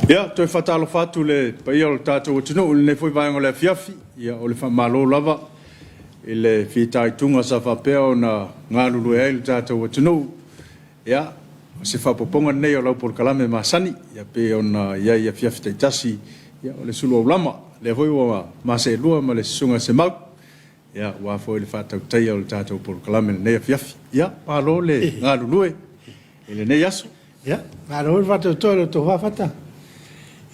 Ya, toi fatalo fatu le paia o tatou tino le foi vai ngole Afiafi, ya o le famalo lava ile fitai tunga sa fapeo na ngalulu e le tatou tino. Ya, se fa poponga nei o lau por kalame masani, ya pe ona ya Afiafi taitasi, ya o le Suluaulama, le foi wa mase lua ma le sunga se mau. Ya, wa foi le fatau tai o le tatou por kalame nei Afiafi. Ya, palo le ngalulu e ile nei aso. Ya, palo le fatau tolo to fata.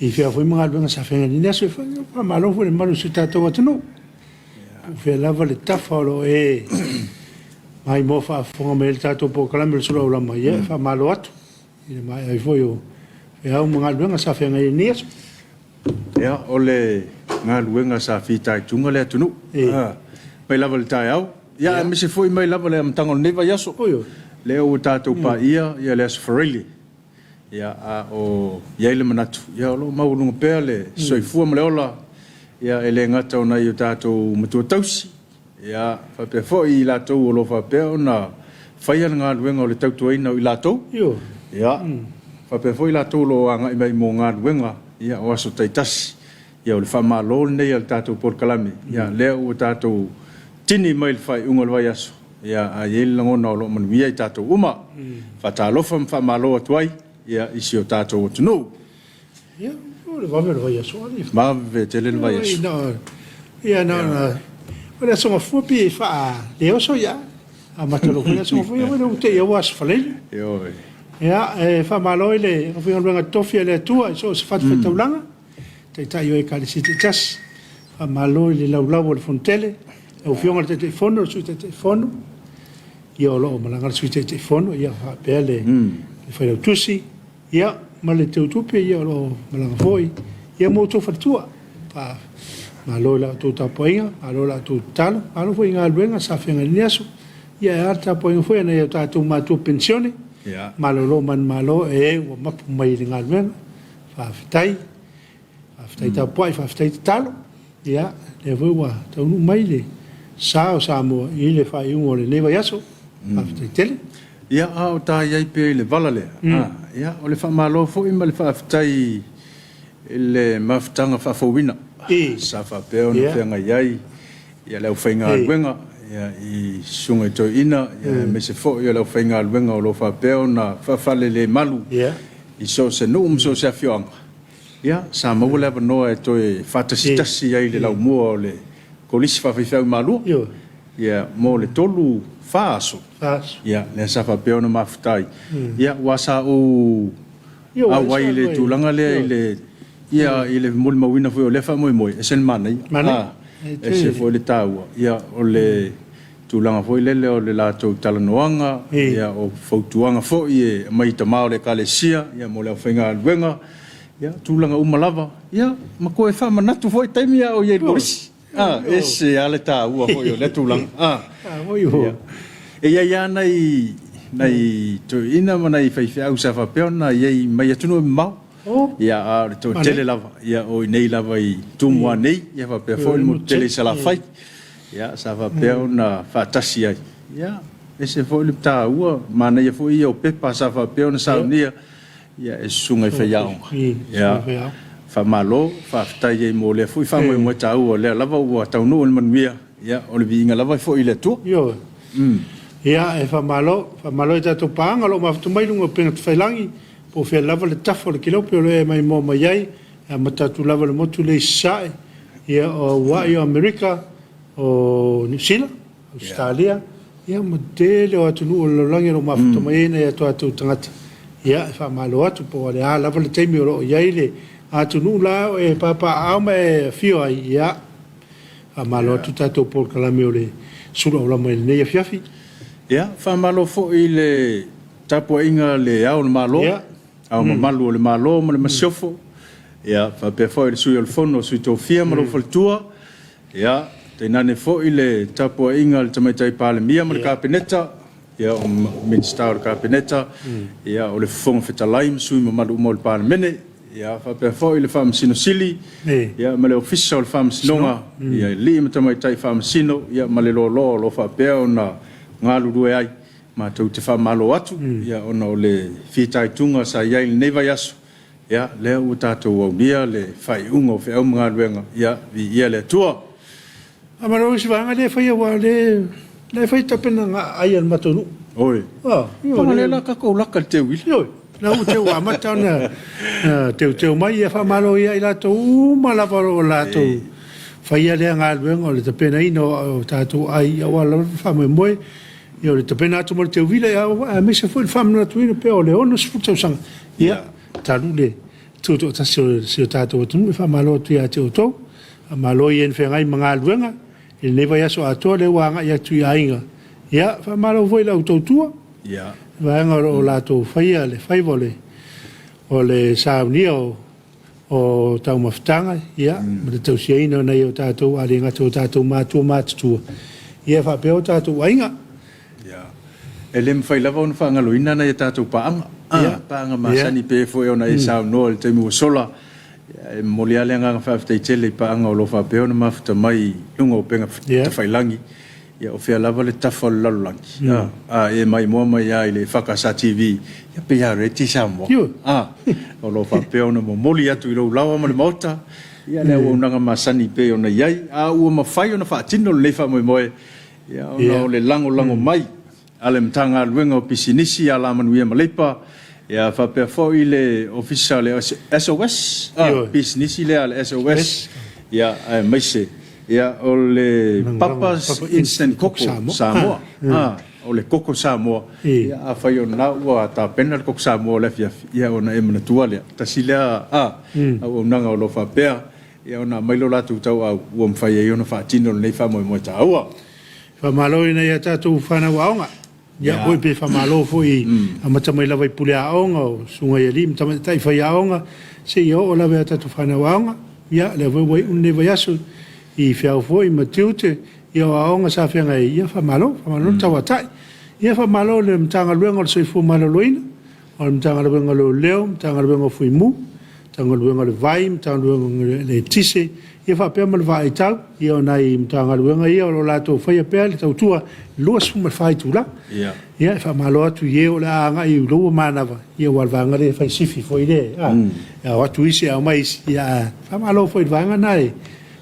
I fia foi mga luenga sa whenga ni nesu fa malo foi le malu su tatou atano. Fia lava le tafa o e mai mo fa fonga me le tatou po kalame le Suluaulama ia fa malo atu. I mai ai foi o fia mga luenga sa whenga ni nesu. Ya, ole ngā luenga sa fitai tunga le atunu. Mai lava le tai au. Ya, me se foi mai lava le amtango neva yaso. Le o tatou pa ia le asfarili. Ya o yaile manatu ya lo maulunga pea le soifua maleola ya ele ngata ona i tatou matuatausi ya fa pe foi la tou o lo fa pe ona faia nga luenga o le tautuaina i la tou ya fa pe foi la tou lo anga i mai mo nga luenga ya o aso taitasi ya o le fa malo nei al tatou por kalame ya le o tatou tini mai le fai unga le vai aso ya a yele ngona o lo manuia i tatou uma fa talofa fa malo atuai ya isi o tatou o tunu. Ya, o le vave le vai aso ali. Vave te le vai aso. Ya, no. O le aso mafupi e faa le oso ya. A matalo kule aso mafupi ya wale ute ya was falele. Ya, faa malo ele, o finga luenga tofi ele atua, so se fatu fetaulanga. Taita yo e kalisiti tas. Faa malo ele laulau le fontele. O finga le telefono, su telefono. Ya o lo malanga su telefono, ya faa pele. Fai lau tusi. Ya, ma le teutupe ia lo malanga foi. Ia mo to fatua. Pa malo la to Tapuaiga, malo la to talo, malo foi ngā luenga sa whenga niaso. Ia Tapuaiga foi na ia tātou mātua pensione. Malo lo man malo e wa mapu mai le ngā luenga. Whawhitai. Whawhitai Tapuai, whawhitai talo. Ia, le voi wa taunu mai le sa o Samoa i le whai ungo le neva yaso. Whawhitai tele. Ia o tā iai pe le vala lea. Ia o le whamalo fo ima le whawhitai le mawhitanga whawhawina. Sa whapeo na whenga iai. Ia leo whainga aluenga. Ia i sunga i toi ina. Ia me se fo ia leo whainga aluenga o lo whapeo na whawhale le malu. I so se nuum so se awhioanga. Ia sa mawale apa noa e toi whatasitasi iai le lau mua o le kolisi whawhawhau malua. Ia mo le tolu Faso. Ya, le safa peo na mafutai. Ya, wasa o awai le tulanga le ile ia ile mol mawina foi o le fa moi moi. Esen mana. Ese foi le taua. Ya, o le tulanga foi le o le lato talanoanga, ya o foutuanga foi e mai tamao le kalesia, ya mo le fenga luenga. Ya, tulanga umalava. Ya, mako e fa manatu foi taimia o ye polisi. Ese ale taua foi o le tulanga. Oi. E ia nei to ina mana I fai au sa fa peona ia mai atunu mau ia to tele lava ia o nei lava I tumwa nei ia fa pe fo mo tele sala fai ia sa fa peona fa tasi ai ia ese fo le ta ua mana ia fo ia o pepa sa fa peona sa unia ia e sunga I fai au ia fa malo fa tai ia mo le fo fa mo ta ua le lava ua ta no le manuia ia o le vinga lava fo ile tu Ia, e whamalo I tātou pāanga, lo mawhatu mai lunga penga tu whailangi, po whia lava le tafo le kilau, peo le mai mō mai ai, ma tātou lava le motu le isae, ia o Wai o Amerika, o New Zealand, Australia, ia ma tele o atu nuu o lolangi lo mawhatu mai ena ia tātou tangata. Ia, e whamalo atu, po le lava le teimi o lo iai le atu nuu lao e papa auma e fio ai, ia, whamalo atu tātou por kalame o le Suluaulama le nei Afiafi. Ya, whamalo fo I le Tapuaiga le au le malo, au mamalu o le malo, ma le masiofo. Ya, whape fo I le sui o le fono, sui tō fia, ma lo whalitua. Ya, te nane fo I le Tapuaiga le tamaitai pāle mia, ma le kāpeneta. Ya, o minsta o le kāpeneta. Ya, o le fonga whetalai, ma sui mamalu mo le pāle mene. Ya, whape fo I le whamasino sili. Ya, ma le ofisa o le whamasinonga. Ya, li ma tamaitai whamasino. Ya, ma le lo whapea o na ngā lurue ai, ma tau te whamalo atu, ia ona o le whitai tunga sa iai le neiva yaso, ia le u tātou au nia le whai unga o whiau mga luenga ia vi ia le tua. Amaro si vanga le whai awa le whai tapena ngā aian matonu. Oi. Tonga le laka kou laka te wili. Oi. Na u te ua mata na teu mai ia whamalo ia i lato malaparo o lato. Whai alea ngā luenga o le tapena ino o tātou ai awa la whamoe moe. Ia o le tapena atu mo le teu wila ia mesa fwoi le whamana tuina pia o le ono sifutau sanga. Ia talu le tuto tasi o tātou atunu e whamalo atu ia te otou. A malo i en whengai mga luenga. I newa yaso atoa le wanga ia tu ia inga. Ia whamalo voi la utoutua. Ia. Vaenga o lato whaia le whaivole o le saunia o tau mawhitanga, ia, ma le tausia ina nei o tātou, a le ngata o tātou mātua mātutua. Ia whapea o tātou ainga. Ia. E le mwhai lava ona whaangaloina nei tātou paanga. Paanga masani pe fo e ona e saunoa le teimu o sola. E moli ale nganga whawhitai tele i paanga o lo whapea ona mawhita mai lunga o penga whailangi. Ia o fea lava le tafa lalulangi. E mai moa mai ai le whakasa TV. Ia pe ia reti Samoa. O lo whapea ona mo moli atu i rau lawa ma le mauta. Ia lea ua unanga masani pe ona iai. Ua mawhai ona whaatino le leifa moe moe. Ia ona o le lango mai. Ale mtanga luenga o pisinisi ala manuia maleipa. Ia whapea fo i le ofisa le SOS. Pisinisi le ale SOS. Ia maise. Ia o le Papa's Instant Koko Samoa. O le Koko Samoa. Ia a whai o na ua ta pena le Koko Samoa le Afiafi. Ia o na e mana tua lea. Tasi lea o nanga o lo whapea. Ia o na mailo latu tau a ua mwhai e ona whaatino nei whamoe moe ta aua. Whamalo ina ia tātou whana waonga. Ia oi pe whamalo fui a matamai lawa i pule aonga o sunga i alim. Tai whai aonga. Se ia o lawe a tātou whana waonga. Ia le wai unne vai asu. I whiau fwoi ma tiute, i o aonga sa whianga i ia whamalo tawatai. Ia whamalo le mtanga luenga o le soifu maloloina, o le mtanga luenga o leo, mtanga luenga o fui mu, mtanga luenga o le vai, mtanga luenga o le tise, ia whapea ma le vai tau, ia o nai mtanga luenga ia o lo lato whaia pea le tautua, lua sfuma le whai tula. Ia whamalo atu i o le aanga i lua manawa, ia walvanga le whai sifi fwoi le. Ia watu isi au mais, ia whamalo fwoi le vanga nai,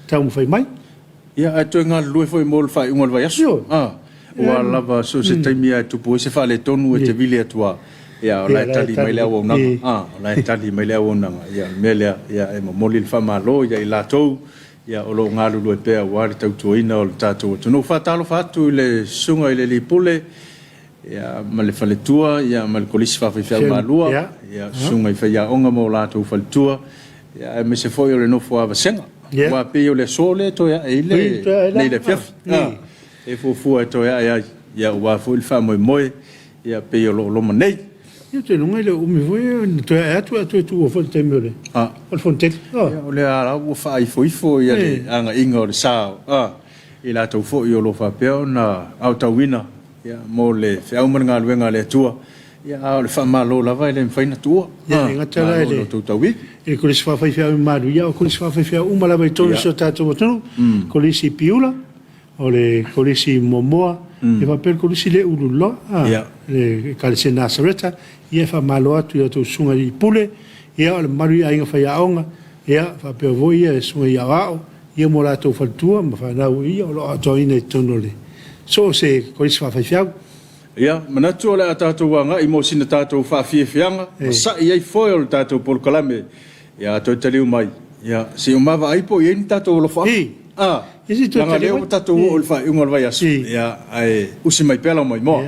tau mo fai mai. Ia atu ngā lue foi mo le whai ungal vai asu. Ua lava so se taimia tupu e se whale tonu e te vile atua. Ia o lai tali mai lea o nanga. O lai tali mai lea o nanga. Ia mea lea e mamoli le whamalo ia i lātou. Ia o lo ngā lulu e pēa wāri tau tuaina o le tātou atu. No whātalo whātu le sunga i le lipule. Ia ma le whale tua. Ia ma le kolisi whawhi whiau maalua. Ia sunga i whaia onga mo lātou whale tua. Ia me se foi o le nofo awa senga. Wa pe o le sole to ya e le fiaf e fu e to ya wa fu il famo moe ya pe o lo manei io te non ele o mi voi to ya tu o fo temere o fonte o le ara o fa ifo ya le anga ingo le sa e la to fo io lo fa pe na auto winner ya mo le fe au manga luenga le tua ya o le fa malo la vai le faina tua ya ngatala ele to tawi e kolisi whawhai whiau i maru ia o kolisi whawhai whiau umalawa i tonu so tātou atunu kolisi piula o le kolisi momoa e whapel kolisi le uruloa le kalise Nasareta ia whamalo atu ia tau sunga i pule ia o le maru i ainga whai aonga ia whapel voi ia e sunga i ao ia mo rātou whaltua ma whanau ia o lo ato ina i tonu le so se kolisi whawhai whiau ia manatu ole tātou wanga i mo sina tātou whawhiawhianga ma sa i ai foi o le tātou polokalame ia to taliu mai ia se o mava ai po i ni tātou lo fa isi to taliu tātou o le fa unga vai asu ia ai usi mai pela mai mo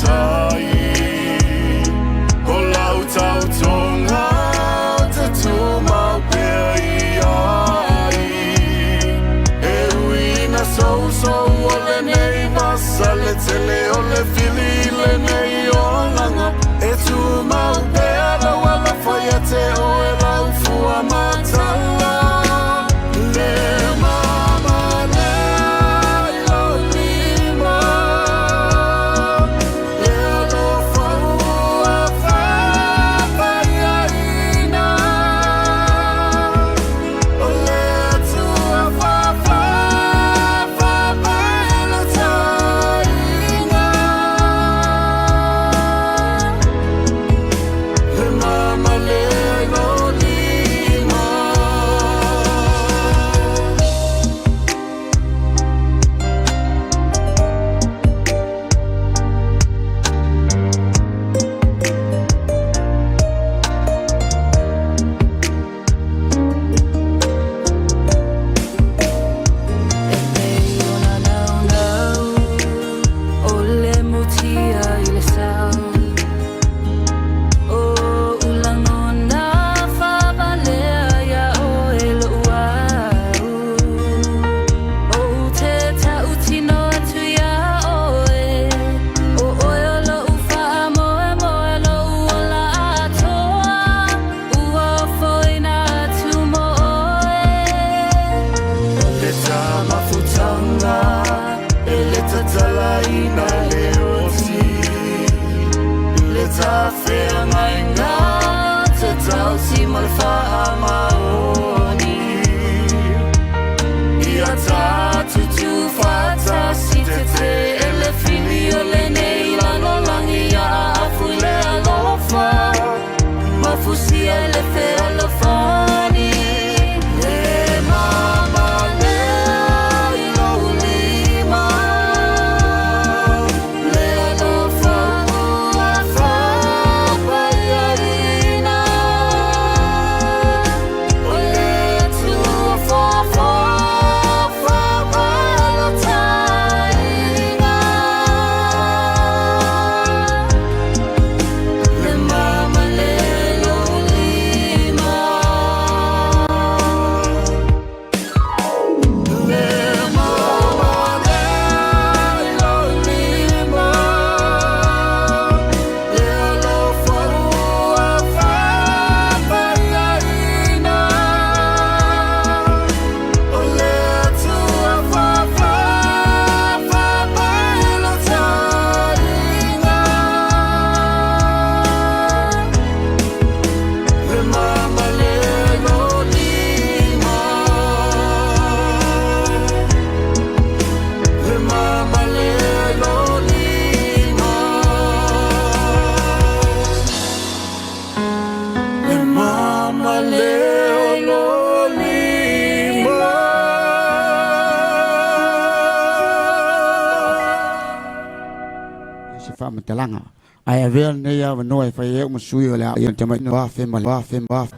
tai ko lau tau tonga te tu mau pei ai e uina so ole nei masale tele ole fili le nei olanga e tu mau pei wala faya te o e lau fua matala Telanga. I have never know if I am sure you are to my buff and buff and buff.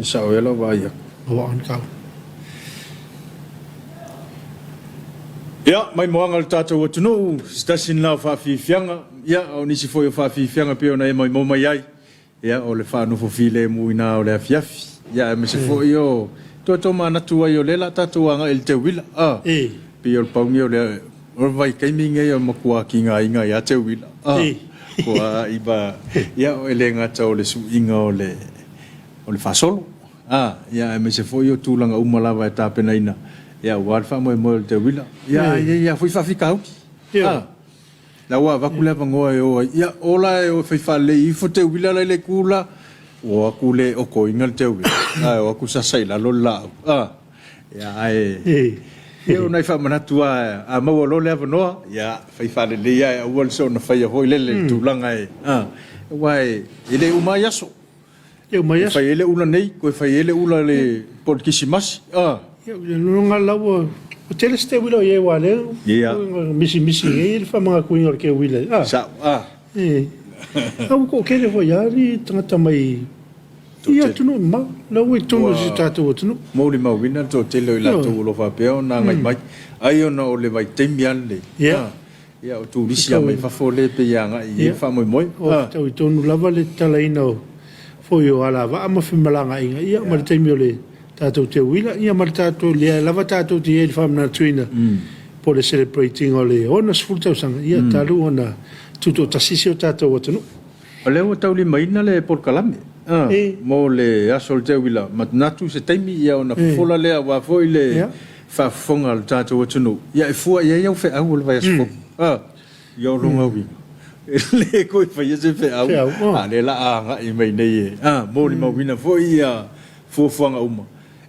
Sao ela vai. Wan kau. Ya, mai moanga tātou atunu, stasin la whawhiwhianga, ya, o nisi foi o whawhiwhianga peo na e mai mo mai ai, ya, o le whanufo file muina o le Afiafi, ya, me se foi o, tō manatu ai o lela tātou anga el te wila, pio le paungi o le, o vai kaiminga o makua ki ngā inga i a te wila, kua iba, ya, o ele ngata o le su inga o le whasolo, ya, me se foi o tūlanga umalawa e tāpena ina, ya walfa mo te wila ya foi fa fica o la wa va kula vangoa yo ya ola o foi fa le I fo te wila le kula o akule o ko ingal te wila o ku sa sai la lo la ya eu nai fa manatua a mo lo le vanoa ya foi fa le ya o so no fa ho le tu langa wai ele uma yaso eu mais fa ele una nei ko fa ele ula le por kisimas Nunga lawa o tele ste wila ye wale misi e fa mga kuinga ke wila au ko ke le voyari tangata mai ia tunu ma lawa tunu si tatu tunu mo le mawina to tele la to lo fa peo na ngai mai ai ona o le vai tembian le ia o tu risia mai fa fole pe yanga i fa moi o tau tonu lava le talaina fo yo ala va ma fimalanga inga ia ma le temio le tātou te wila, ia mara tātou lea, lava tātou te e whamana tuina po le celebrating o le ona sfultau sanga, ia tālu ona tuto tasisi o tātou o tanu. O leo tau li maina le por kalame, mo le asol te wila, matunatu se taimi ia ona fola lea wa foi le whafonga le tātou o tanu. Ia e fua, ia iau whe au le vai asfo. Ia o runga winga. Le koi whai ese whe au. Le la anga i mai nei e. Mo li mawina foi ia fuafuanga uma.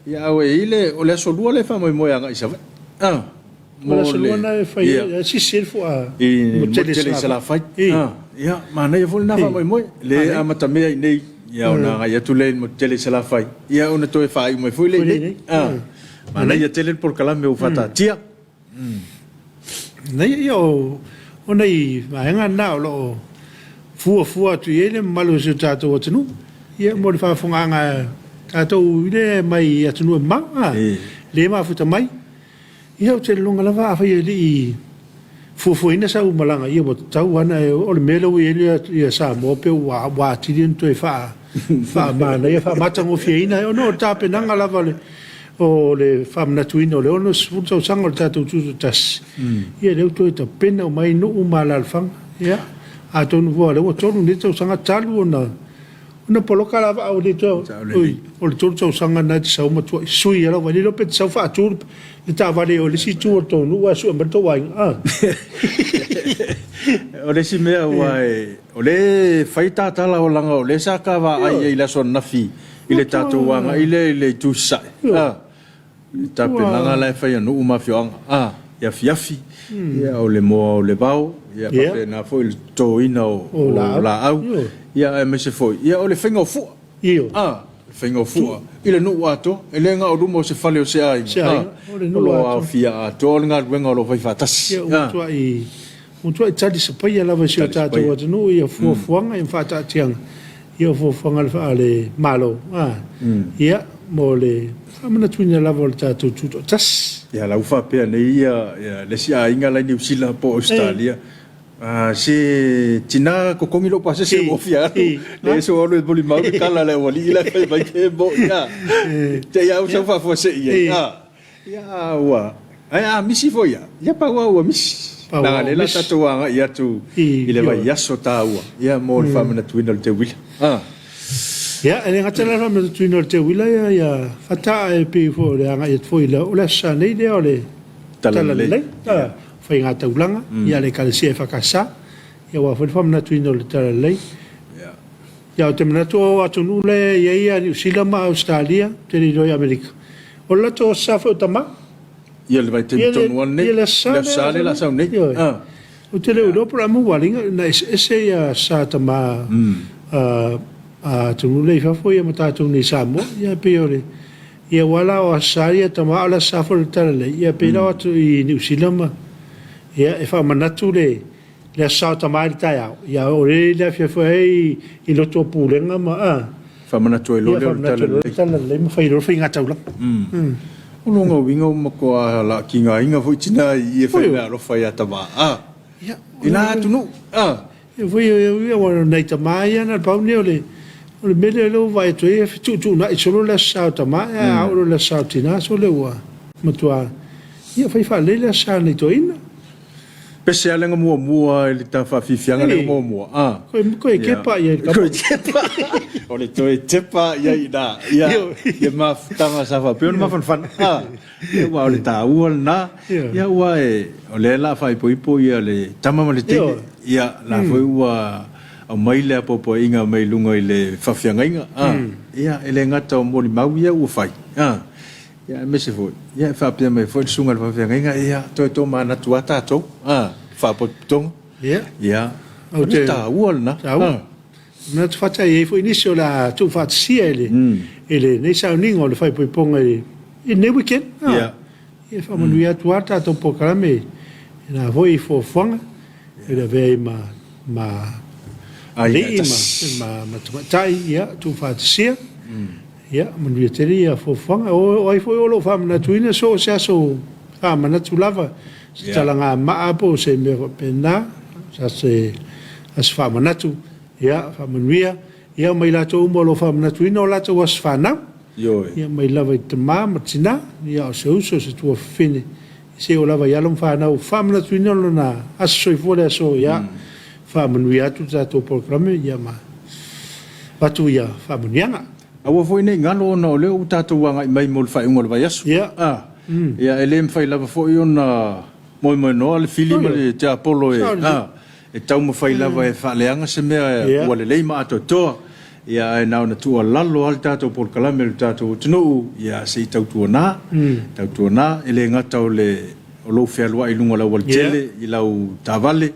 Ya we ile o le solua le fa mo anga isa mo le solua na fa si silfo a mo tele sala fa ya mana ye vol na fa mo le amata me nei ya ona ya tule mo tele sala fa ya ona to fa mo foi le mana ya tele por kala me ufata tia nei yo ona I nga na lo fua tu ele malo se tato o tunu ya mo fa fonga nga tātou ile mai atunu ma le ma futa mai ia o te longa lava fa I fufuina sa umalanga ia mo tau ana o le melo ia sa mo pe wa tidin to fa ma ia fa mata ngo fiina no tape nanga lava le o le famna tuino le ono futa sanga tātou tu tas ia le to ta pena mai no umala alfang ia a tonu vo le o tonu ni to sanga talu na poloka lava au le to o le tonu sanga na te sau matua sui ala wali lo pe sau fa tu le ta vale o le si tu to nu wa su amberto wa o le si mea wai o le faita tala o langa o le saka wa ai la son nafi ile tatu wanga ile tu sa ta pe langa la fa ya no uma fioanga ya fiafi ya o le mo o le bau ya pa na fo il to ina o la au ya me se foi ya o le finga fu finga fu ile no wato ele nga o dumo se fale o se ai o lo fia to nga wenga lo vai fatas un tua tadi se pai la va se tato o no ia fu fuanga in fata tiang ia fu fuanga le malo ya mo le amana tuina la volta tu tas ya la ufa pe nei ya le si a inga la New Zealand po Australia se tina ko kongi lo pase se ofia le so lo boli mau kala le wali la fe vai ke bo ya te ya usa fa fo se ya Ia ua. Ai misi foi ia. Ia pa ua misi. Na le la tatuanga ia tu ile vai yaso ta ua. Ia mo le famana tuina le te wila. Ya, ele ngata la famana tuina le te wila ia fata e pe fo le anga ia foi la ola sa nei le ole. Talalei. Foi ngata ulanga ia le kale se fakasa. Ia wa foi famana tuina le talalei. Ya te mana to atunu le ia New Zealand ma Australia te ri roi Amerika. Ola to sa fo tama. Ia le vai te tonu ane. Ia le sa le la sa nei. O te leo do pra mo walinga na ese ia sa tama tunu le fa fo ia mata tu ni Samoa ia peore. Ia wala o sa ia tama ala sa fo tala le ia pe la tu i New Zealand ma. Ia e fa manatu le le sa tama i tai au. Ia o le le fa fo i loto pulenga ma fa manatu e lo le tala le ma fa i ro fa ngata ula. Ulunga winga mako la kinga inga foi tina I fa na ro fa ya tama. Ina tunu. E foi ia wa nei tama ia na pau ne ole. Ole mele lo vai tu e tu na solo la sa tama a o la sa tina so le wa. Matua. Ia fa le sa nei to ina. Pese alenga mua ele ta fa fifianga le mua. Ko e kepa ia ko e kepa. Ole to e tepa ia ida. Ia ma tanga sa fa pe ma fan. Ia wa ole ta ua na. Ia wa e ole la fa ipo ia le tama ma le te. Ia la foi ua o mai le popo inga mai lunga ile fa fianga inga. Ia ele ngata o moli mau ia u fai. Ia me se foi. Ia fa pe me foi sunga le fa fianga inga ia to mana tuata to. Fa potong. Ia. O te ta ua na. Na te fata e foi inisio la tu fata sia ele nei sa ningo le fai poiponga e ne weekend. Ia fa manuia tuata to pokalame. Na voi fo fanga. Ele vei ma tai ia tu fata sia. Ia manuia teria fo fanga o ai foi olo fa na tuina so fa mana tu lava. Talanga ma po se me pena sa se as fa mana tu. Ia fa manuia ia mai la to mo lo fa mana tu no la to was fa na ia mai lava te ma tina ia se uso se tu fine se o lava ia lo fa na fa mana tu no na as so fo so ia fa manuia tu za to programa ia ma patu ia fa manuia awa foi nei ngalo na le u tatu wanga mai mo fa ngol vai aso ia ele fai lava foi ona mo no al filima le te apolo e tau mo fai lava e fa leanga se me o le lei ma to ia na na tu lalo al tato por kalame le tato tunu ia se tau tu na ele ngata o le o lo fe alwa ilunga la wal tele I lau tavale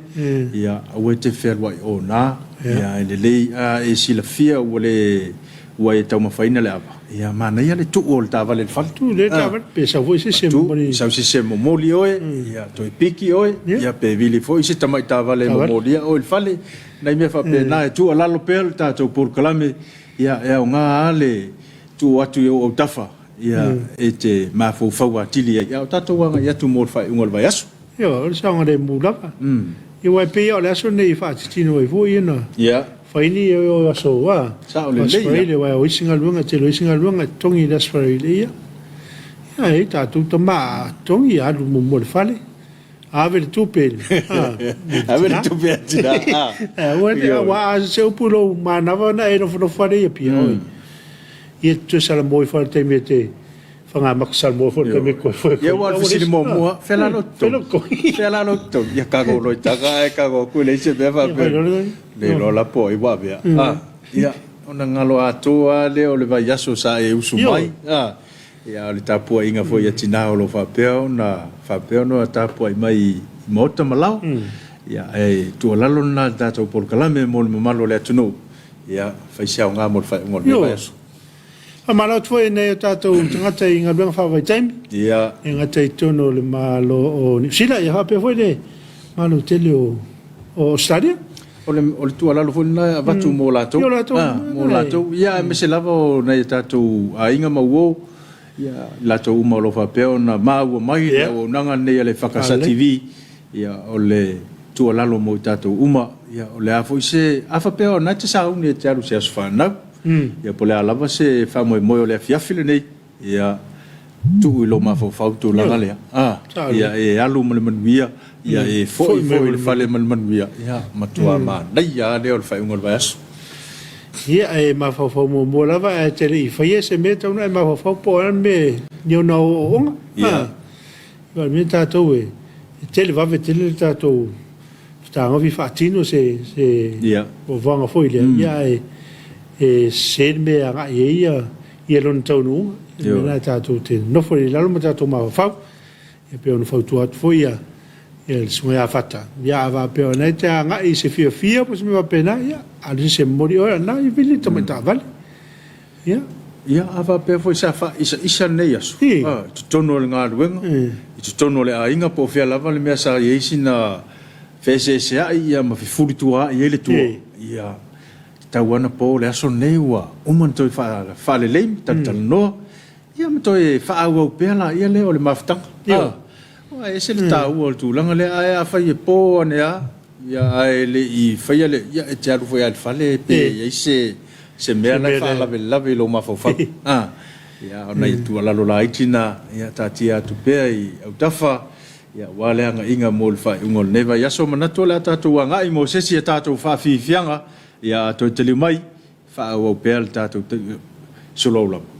ia o te fe alwa o na ia ele lei e silafia o le ua e tau mawhaina le apa. Ia mana ia le tuo le tavale le whale. Tu le tavale, pe sa voi se se momoli. Sa se momoli oe, ia toi piki oe, ia pe vili foi se tamai tavale momoli oe le whale. Nai mea whape na e tua lalo pea le tātou por kalame, ia e au ngā ale tu atu i o tafa, ia e te mawhau atili ia o tātou wanga ia tu mō le whai unga le vai asu. Ia, o le saonga le mūlapa. Ia wai pea o le aso nei whaatitino e voi ina. Ia. Faini e o aso wa. Sa o le leia. Asfaile wa o isinga luanga, te lo isinga luanga, tongi le asfaile ia. Ia e tātou tama tongi alu mo le whale. Ave le tupele. Ave le tupele tina. Wa se upulo manawa na e no whale ia pia oi. Ia tu sala moi whale te me te whanga makasal moi whale te me koe whale. Ia wa fisiri mo mua, whela loto. Whela loto. Ia kago loi taka e kago kue le ise bewa le lola po I wa bea. Ia ona ngalo atoa le o le vai aso sa e usu mai. Ia o le Tapuaiga foi atina o lo whapeo na whapeo no a Tapuaiga mai mota malau. Ia e tualalo na tātou por kalame mo le mamalo le atunu. Ia whaisiao ngā mo le whaiongol me vai aso. A malau tue nei o tātou tangata I ngā luanga whawai taimi. Ia. E ngā teitono le malo o New Zealand. Ia hapea foi le malo tele o Australia. O le tualalo foi na watu mo latou. Mo latou. Ia me se lava o nei tātou a inga mauo. Ia latou uma lo whapeo na maua mai o nanga nei le whakasa TV. Ia o le tualalo mo tātou uma. Ia o le afo I se awhapeo na te sauni e te aru se asu whanau. Ia po le alava se whamoe moe o le Afiafi le nei. Ia tu lo ma fo tu la gale ia e alu mo le manuia ia e foi le fale mo le manuia ia matua ma dai ia le o fai ungol vas ia e ma fo mo lava e te li fa se meta una ma fo po me ni no onga va mi tato e te le va vetele tato sta vi fatino se o vanga foi ia e se me a ia lon tonu na tato te no foi la lo tato ma fa e pe on fa tu at foi il suo fatta ia va pe on e te nga i se fia pues me va pena ia ali se mori ora na i vili to meta vale ia ava pe foi sa fa isa nei asu tono le nga ruenga tono le ainga po fia lava le mea sa yeisi na fese se ia ma fi fuli tua ia le tua ia tawana po le aso nei wa man to fa le leim tal no ia ma to e fa au pe la ia le o le maftanga wa ese le tau o tu langa le a fa ye po ne ia le i fa ia le ia e taru foi al fale pe ia se mea la fa la lo ma fa ia ona i tu ala lo la itina ia tatia tu pe i au tafa ia wale anga inga mol fa ungol neva ia so mana to la tatu anga i mo se si tatu fa fi fianga ia to te li mai fa o pel tatu Suluaulama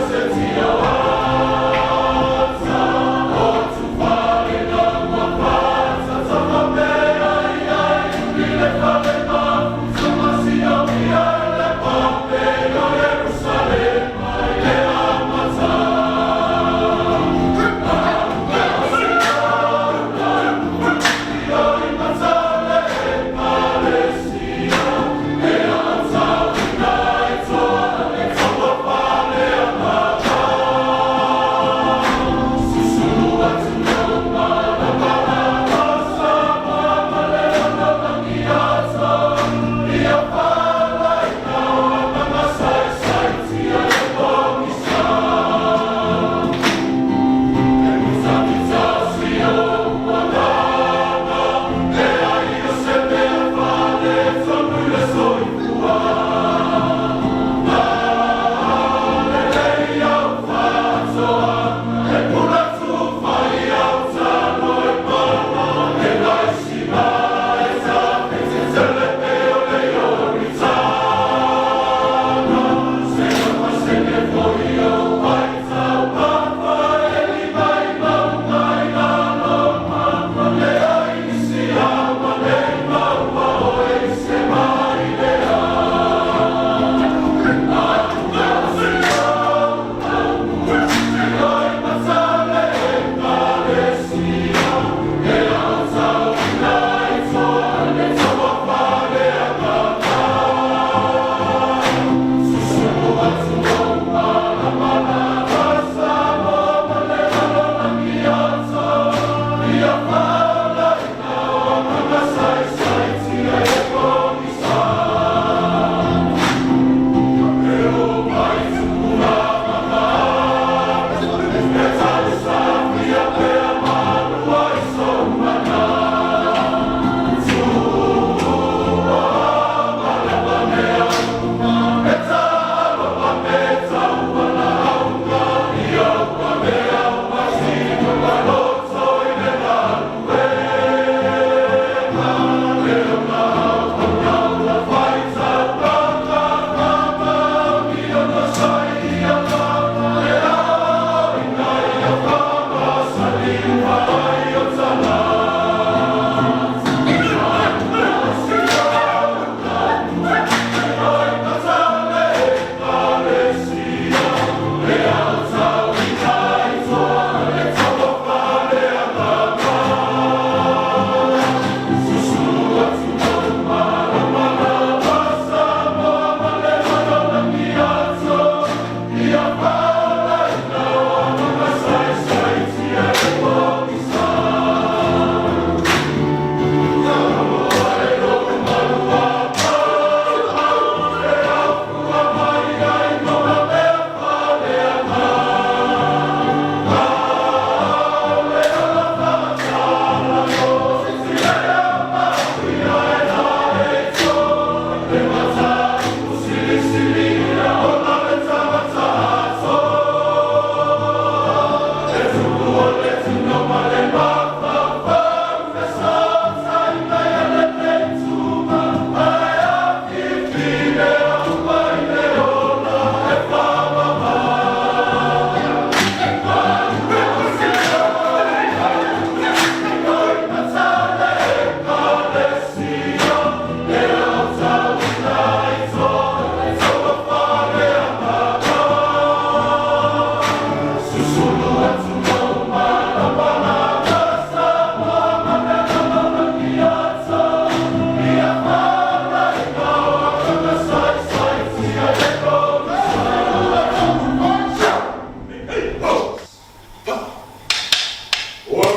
Setia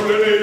Tau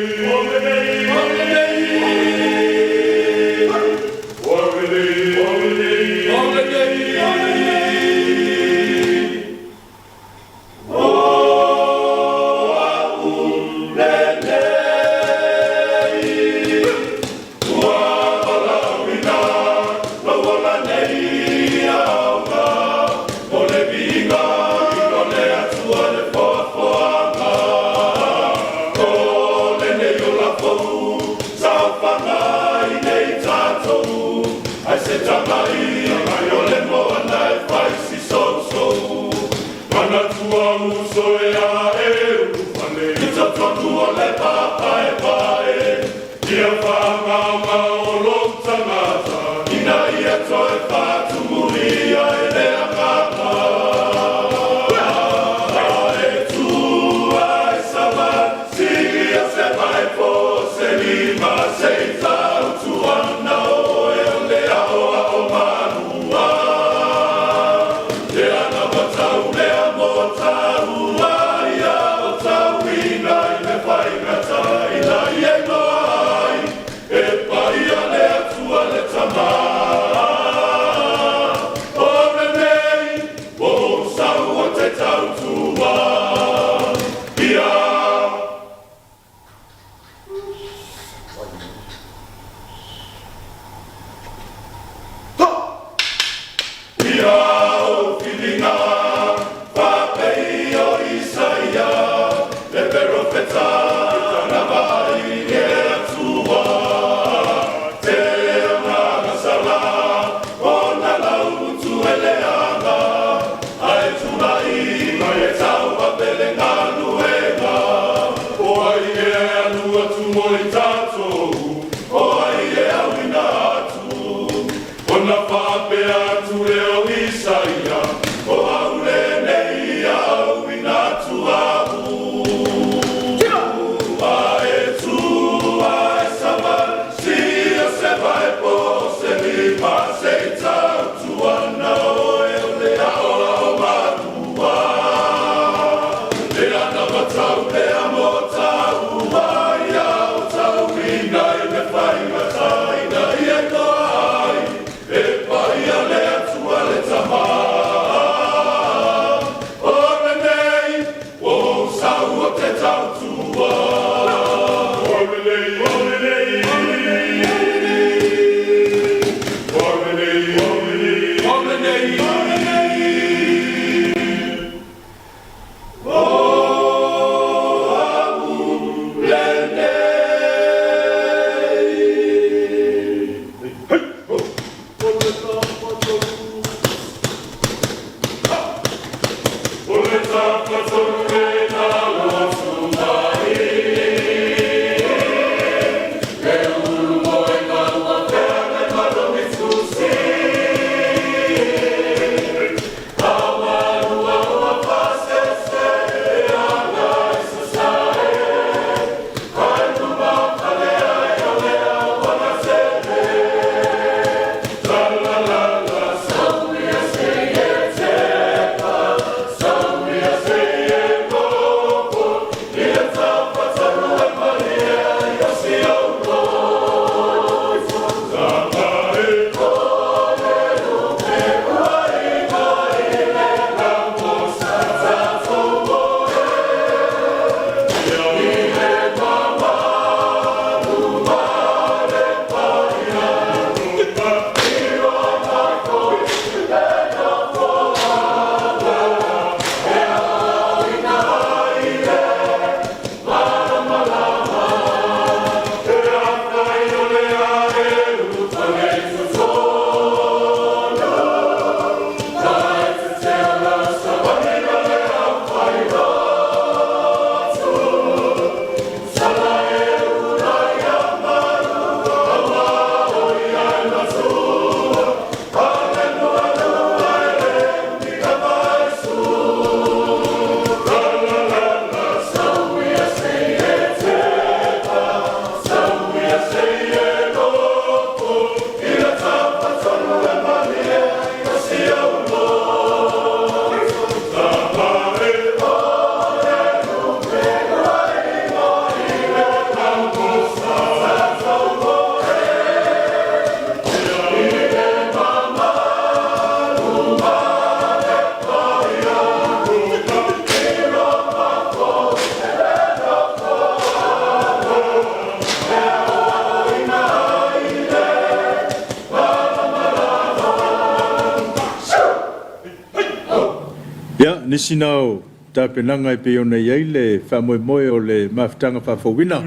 Lisinao tapenanga I pe ona iai le whamoemoe o le mafutanga whawhawina.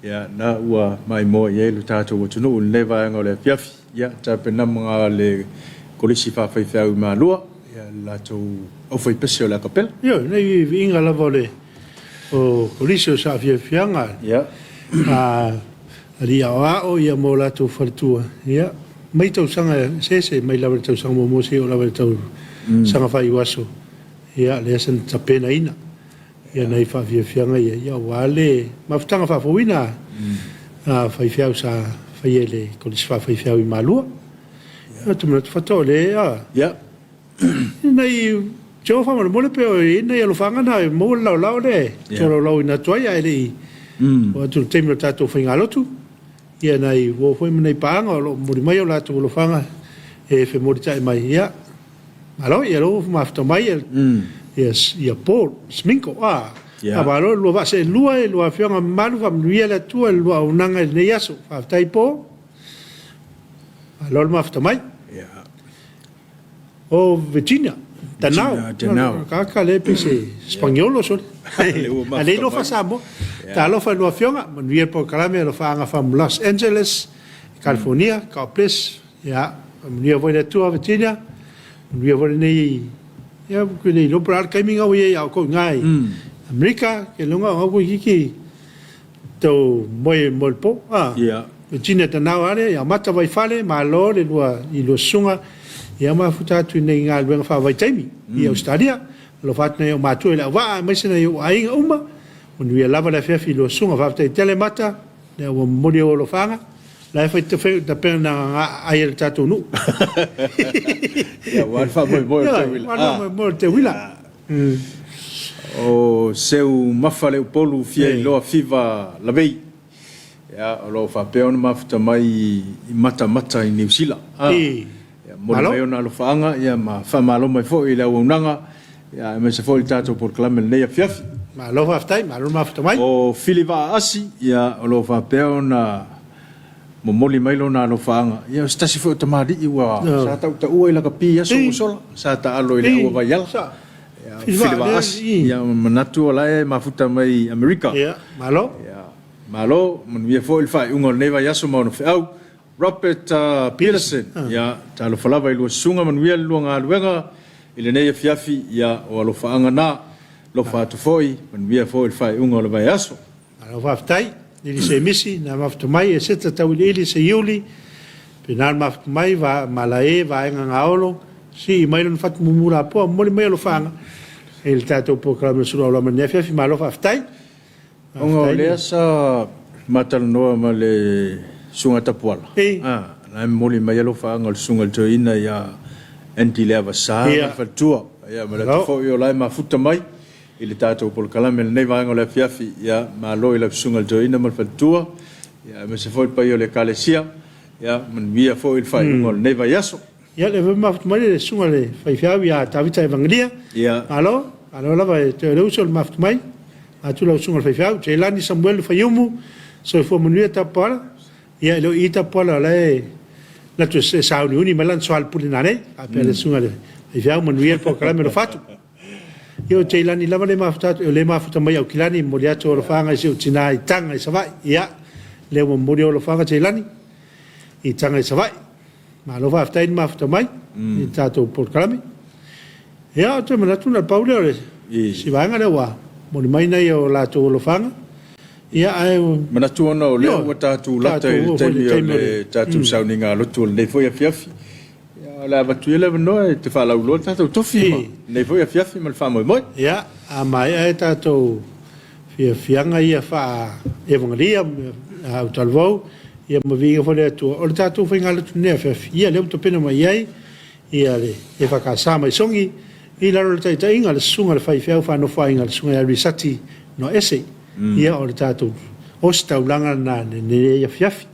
Ia na ua mai moa iai le tātou atunu o le vaenga o le Afiafi. Ia tapenanga le kolisi whawhaiwhau maalua. Ia lātou au whaipese o la kapela. Ia, nei inga lava le o kolisi o sa Afiafianga. Ia. Ali o ia mo lātou wharitua. Ia, mai tau sanga sese, mai lava tau sanga momose o lava tau sanga whai waso. Ia, le asan tapena ina. Ia nei whawhiawhianga ia. Ia, wale, mafutanga whawhawina. Whaiwhiau sa whaiele, kolisi whawhiau I malua. Ia, tumuna tu whatoa le, ia. Ia. Nei, teo whamana mole peo, nei alofanga na, mo lau le. Toro lau ina tuai ai le. O atu teimino tātou whaingalotu. Ia nei, wo hoi manei paanga, o mori mai o lātou alofanga. E whe mori tae mai, ia. Malo, ia lo mafuta mai, ia Paul, Sminko, a malo, lua vase lua, lua whianga malu, whamnuia la tua, lua unanga nei aso, whaftai po. Malo, mafuta mai. O Virginia, Tanau, kaka le pese Spaniolo, so. Ale lo fa Samoa. Ta lo fa lua whianga, manuia po kalame, lo fa anga from Los Angeles, California, Kauples, ia, manuia voi la tua Virginia, manuia voi nei, ia, kwenei lo prar kaiminga ui au ko ngai. Amerika, ke longa au hiki, tau moe molpo, Virginia Tanau are, ia mata vai fale, ma lo le lua, I lo sunga, ia mafutatu nei ngā luenga whawai taimi, I Australia, lo fatna yo mātua ila waa, maisena yo ainga uma, manuia lava la whiawhi lo sunga whawtai tele mata, le wa mori o lo whanga, la whai te whai ta pena ngā aia le tātou nu. Ia, wan wha moe te wila. Wan moe te wila. O seu mawhale upolu fia I loa whiwa lawei. Ia, o lo whapeona mafuta mai I mata I New Zealand. Ia, mori mai ona lo whaanga, ia ma whamalo mai fo I lau unanga, ia me se fo I tātou por kalame nei Afiafi. Ma lo whaftai, ma lo mafuta mai. O whili wa asi, ia o lo whapeona mo moli mai lo na lo whaanga. Ia, stasi fo tamari iwa, sa tau ta ua ila ka pi aso usola, sa ta alo ila ua vai ala. Whili wa asi, ia manatu o lae mafuta mai Amerika. Ia, malo. Ia, malo, manuia fo ilfa unga nei vai aso mauna whiau. Robert Peterson, ia, ta lo whalawa ilua sunga manuia lua ngā luenga, ile nei Afiafi, ia, o alo whaanga nā, lo whaatu foi, manuia fo ilfa unga o le vai aso. Malo whaftai. Nili se misi, na mafuta mai, e seta tau ili se iuli, pe nal mafuta mai, va malae, va enga ngaolo, si mai lon fatu mumura po, moli mai alo whanga, e le tātou po kalama Suluaulama ni Afiafi, ma lo whaftai. Onga o lea sa matalanoa ma le sunga tapuala. Na moli mai alo whanga o sunga le toina ia enti lea vasa, ma fatua, ia ma le tafo I o lai mafuta mai, I le tātou polo kalame nei vaenga o le Afiafi, ia ma lo I la sunga le toina ma le fatua, ia me se foi pai o le kalesia, ia manuia foi il fai unga o le nei vai aso. Ia le mafuta mai le sunga le whaiwhiau ia tawita evangelia. Ia. Alo lava e te reuso le mafuta mai, atu lau sunga le whaiwhiau, te lani Samuel le whaiumu, so e fua manuia tapuala, ia ilo I tapuala le la tu se sauni uni melan soal pulinane, a pe le sunga le whaiwhiau manuia po kalame lo fatu. Io te lani lava le mafuta mai au kilani mo le atu o lo whanga I tina I tanga I savai. Ia, leo mo mori o lo whanga te lani I tanga I savai. Ma lo whaftai ni mafuta mai I tātou por kalame. Ia, o te manatu na paule o le si vaenga le wa. Mori mai nei o lātou o lo whanga. Ia, ai o... Manatu ona o leo o tātou lata I le teimi o le tātou sauni ngā lotu o le nei foi Afiafi. La batuela no te fa la ulo tato tofi nei foi Afiafi mal fa moi moi ya a mai e tato fianga ia fa evangelia au talvo ia mo vinga fo le tu o tato foi ngalo tu ne Afiafi ia le to pena mai ai ia le EFKS Samoa songi i la ro taita inga le sunga le fai fa no fa inga le sunga risati no ese ia o tato o sta ulanga na ne Afiafi.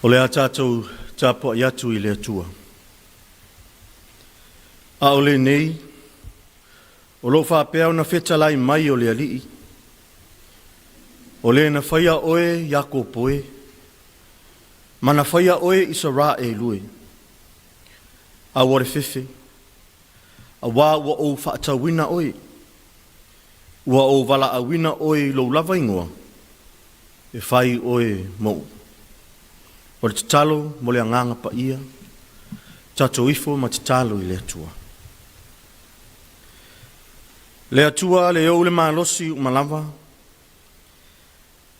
O le atatou Tapuaiga atu I le atua. A o le nei, o lo whapea o na whetalai mai o le alii. O le na whaia oe Iako poe, ma na whaia oe Isara e lue. A ware whiwhi, a wā ua o whaatawina oe, ua o wala a wina oe lo lava ingoa, e whai oe mou. O le tatalo mo le anganga pa ia, tato ifo ma tatalo I le atua. Le atua le o le malosi o malava,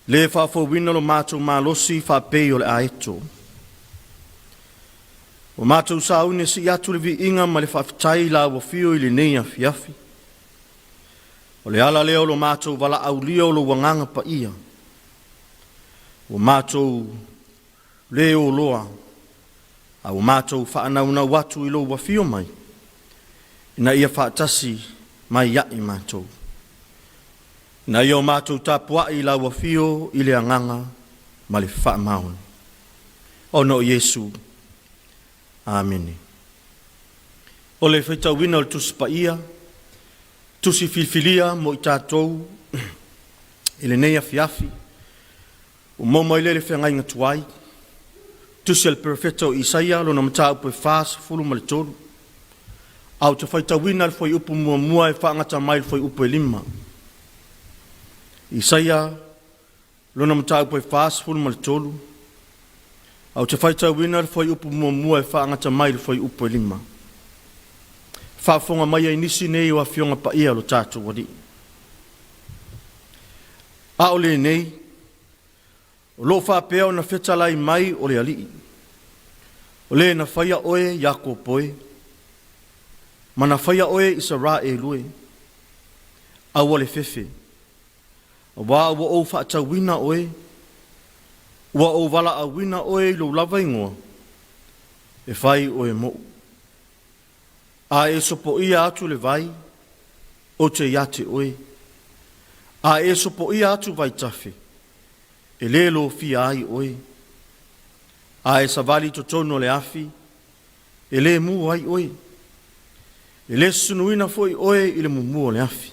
le whawhawina lo mātou malosi whapei o le aeto. O mātou saune si atu le vi inga ma le whawhitai la wafio I le nei Afiafi. O le ala leo lo mātou wala au lio lo wanganga pa ia. O mātou leo loa, a o mātou whaanauna watu I lo wafio mai, ina ia whaatasi mai ia I mātou. Ina ia o mātou Tapuaiga la wafio I le anganga ma le whaamaon. O no Yesu, Amene. O le whaitawina o le tusi pa ia, tusi filfilia mo I tātou, I le nei Afiafi, o momo I le whengai ngatuai, tusi al profeta o Isaia lo na mata upo e fas fulu ma le tolu. Au te whaitawina le fwoi upo mua e whaangata mai le fwoi upo e lima. Isaia lo na mata upo e fas fulu ma le tolu. Au te whaitawina le fwoi upo mua e whaangata mai le fwoi upo e lima. Whaafonga mai e nisi nei o a fionga pa ia lo tātou wadi. A o le nei, o lo whapea o na whetalai mai o le alii. O le na whaia oe Iako poe, ma na whaia oe Isara e lue. A wale whewhe. A wā ua o whaatawina oe, ua o wala a wina oe lo lava ingoa, e whai oe mo. A e sopo ia atu le vai, o te iate oe. A e sopo ia atu vai tafe, e le lo fia ai oe. A e savali to tono le afi, e le mu ai oe. E le sunuina foi oe I le mumu le afi.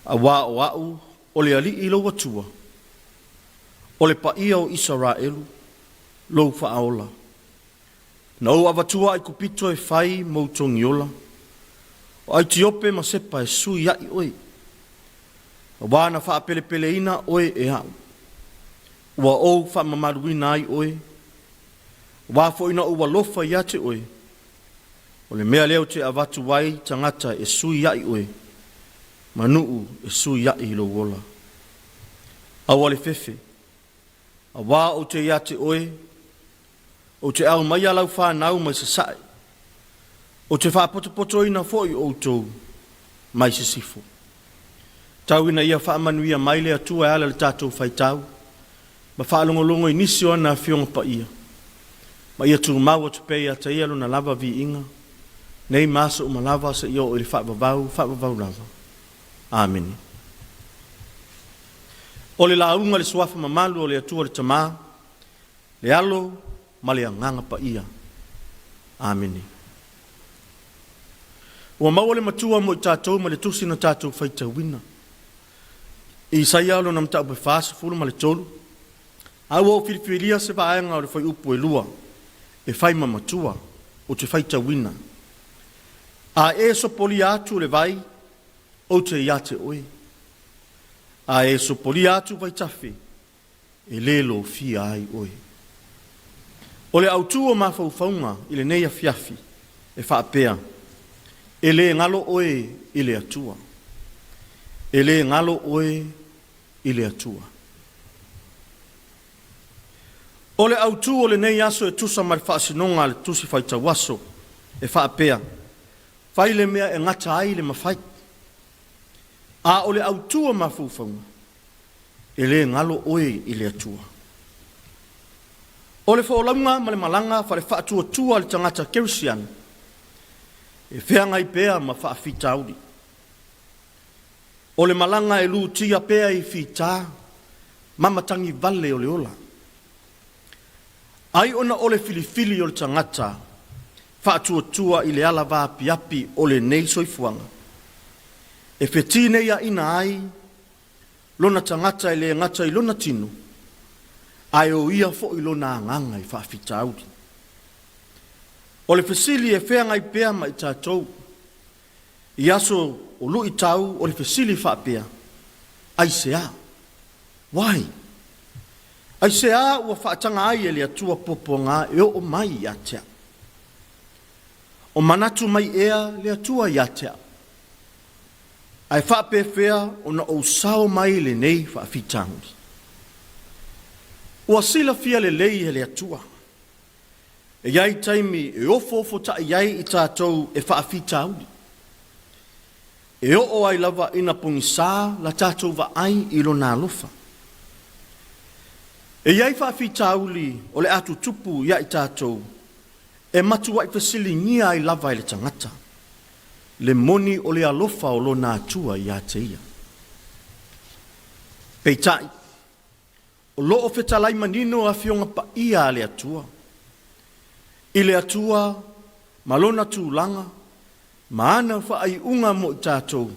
A wā o au, o le ali I lo watua. O le paia o Israelu, lo whaaola. Na o avatua I kupito e whai moutongi ola. O ai tiope ma sepa e sui ai oe. O wā na wha pele ina oe e au. Ua o wha mamaruina ai oe. Wā fo ina ua lofa ia te oe. O le mea leo te avatu wai tangata e sui ai oe. Manuu e sui ai lo wola. A wale whewhe. A wā o te ia te oe. O te au mai alau whanau mai se sae. O te whapotopoto ina foi o tau mai se sifo. Tau ina ia whaamanuia mai le atua e ala le tātou whaitau. Ma whaalongolongo I nisi o na fionga pa ia. Ma ia tu maua tu pei a te ia lo na lava vi inga. Nei masa o malava sa ia o ili whaavavau lava. Amen. O le launga le suafa mamalu o le atua le tamā. Le alo ma le anganga pa ia. Amen. Ua maua le matua mo I tātou ma le tusi na tātou whaitawina. Isaia lo na mtau pe fasa fulu ma le tolu. Au o filifilia se vaenga o le whai upu e lua. E whai mamatua o te whaitawina. A e so poli atu le vai o te iate oe. A e so poli atu vai tafe e lelo fia ai oe. O le autu o mawhauwhaunga I le nei Afiafi e whaapea. E le ngalo oe I le atua. E le ngalo oe I le atua. O le autu o le nei aso e tusa mai whaasinonga le tusi whaitawaso e whaapea. Whai le mea e ngata ai le mawhai. A o le autu o mawhauwhaunga e le ngalo oe I le atua. O le whaolanga ma le malanga whare whaatua tua le tangata Kerisian e wheangai pēa ma whaafita auri. O le malanga e lu tia pēa I whita mamatangi vale o le ola. Ai ona ole filifili o le tangata, whaatua i le ala vā piapi o le nei soifuanga. E whetine ia ina ai, lona tangata i le ngata i lona tinu, ai o ia fo i lona anganga i whaafitauri. O le fesili e whenga i pēa ma i tātou, i aso o lu i tau o le fesili whaapea, ai sea. Wai? Ai sea ua whaatanga ai e le atua poponga e o mai i atea. O manatu mai ea le atua i atea. Ai whaape whea o na o sao mai le nei whaafitauri. Ua sila fia le lei e le atua. E iai taimi e ofo ta iai i tātou e whaafitauri. E o ai lava ina pungisā la tātou wa ai i lo nā lofa. E iai whaafitauri o le atu tupu ia i tātou e matua i whasili ngia i lava i le tangata. Le moni o le alofa o lo nā tua i a te ia. Peitai, o lo o whetalai manino a fionga pa ia le atua. I le atua, malona tūlanga, maana whaai unga mo i tātou.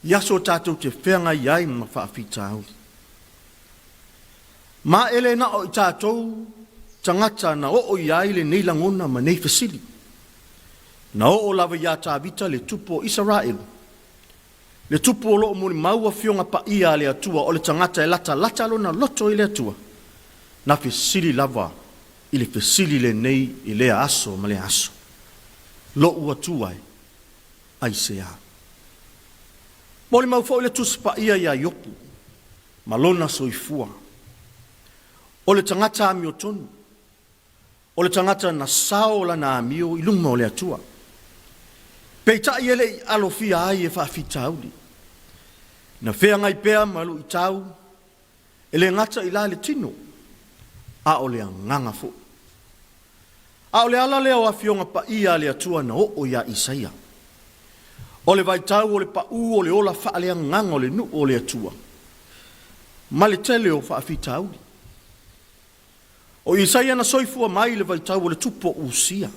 Iaso tātou te whenga iai ma whaafitauri. Ma ele na o i tātou, tangata na o iai le nei langona ma nei fasili. Na o lava ia tāvita le tupo Israel. Le tupo o loo moni maua fionga pa ia le atua o le tangata e lata lona loto i le atua. Na fasili lava i le fasili le nei i le aso ma le aso. Lo ua tuai ai sea. Moli mau fo i le tuspa ia ia yopu. Malona soifua. O le tangata amio tonu. O le tangata na sao la na amio i lunga o le atua. Peita i ele i alofia ai e whaafitauri. Na whea ngai pēa malu i tau. E le ngata i la le tino. A o le anganga fo. A o le ala leo a fionga pa ia le atua na o ia Isaia. O le vaitau o le pa u o le ola wha le anganga o le nu o le atua. Ma le tele o whaafitauri. O Isaia na soifua mai le vaitau o le tupo usia.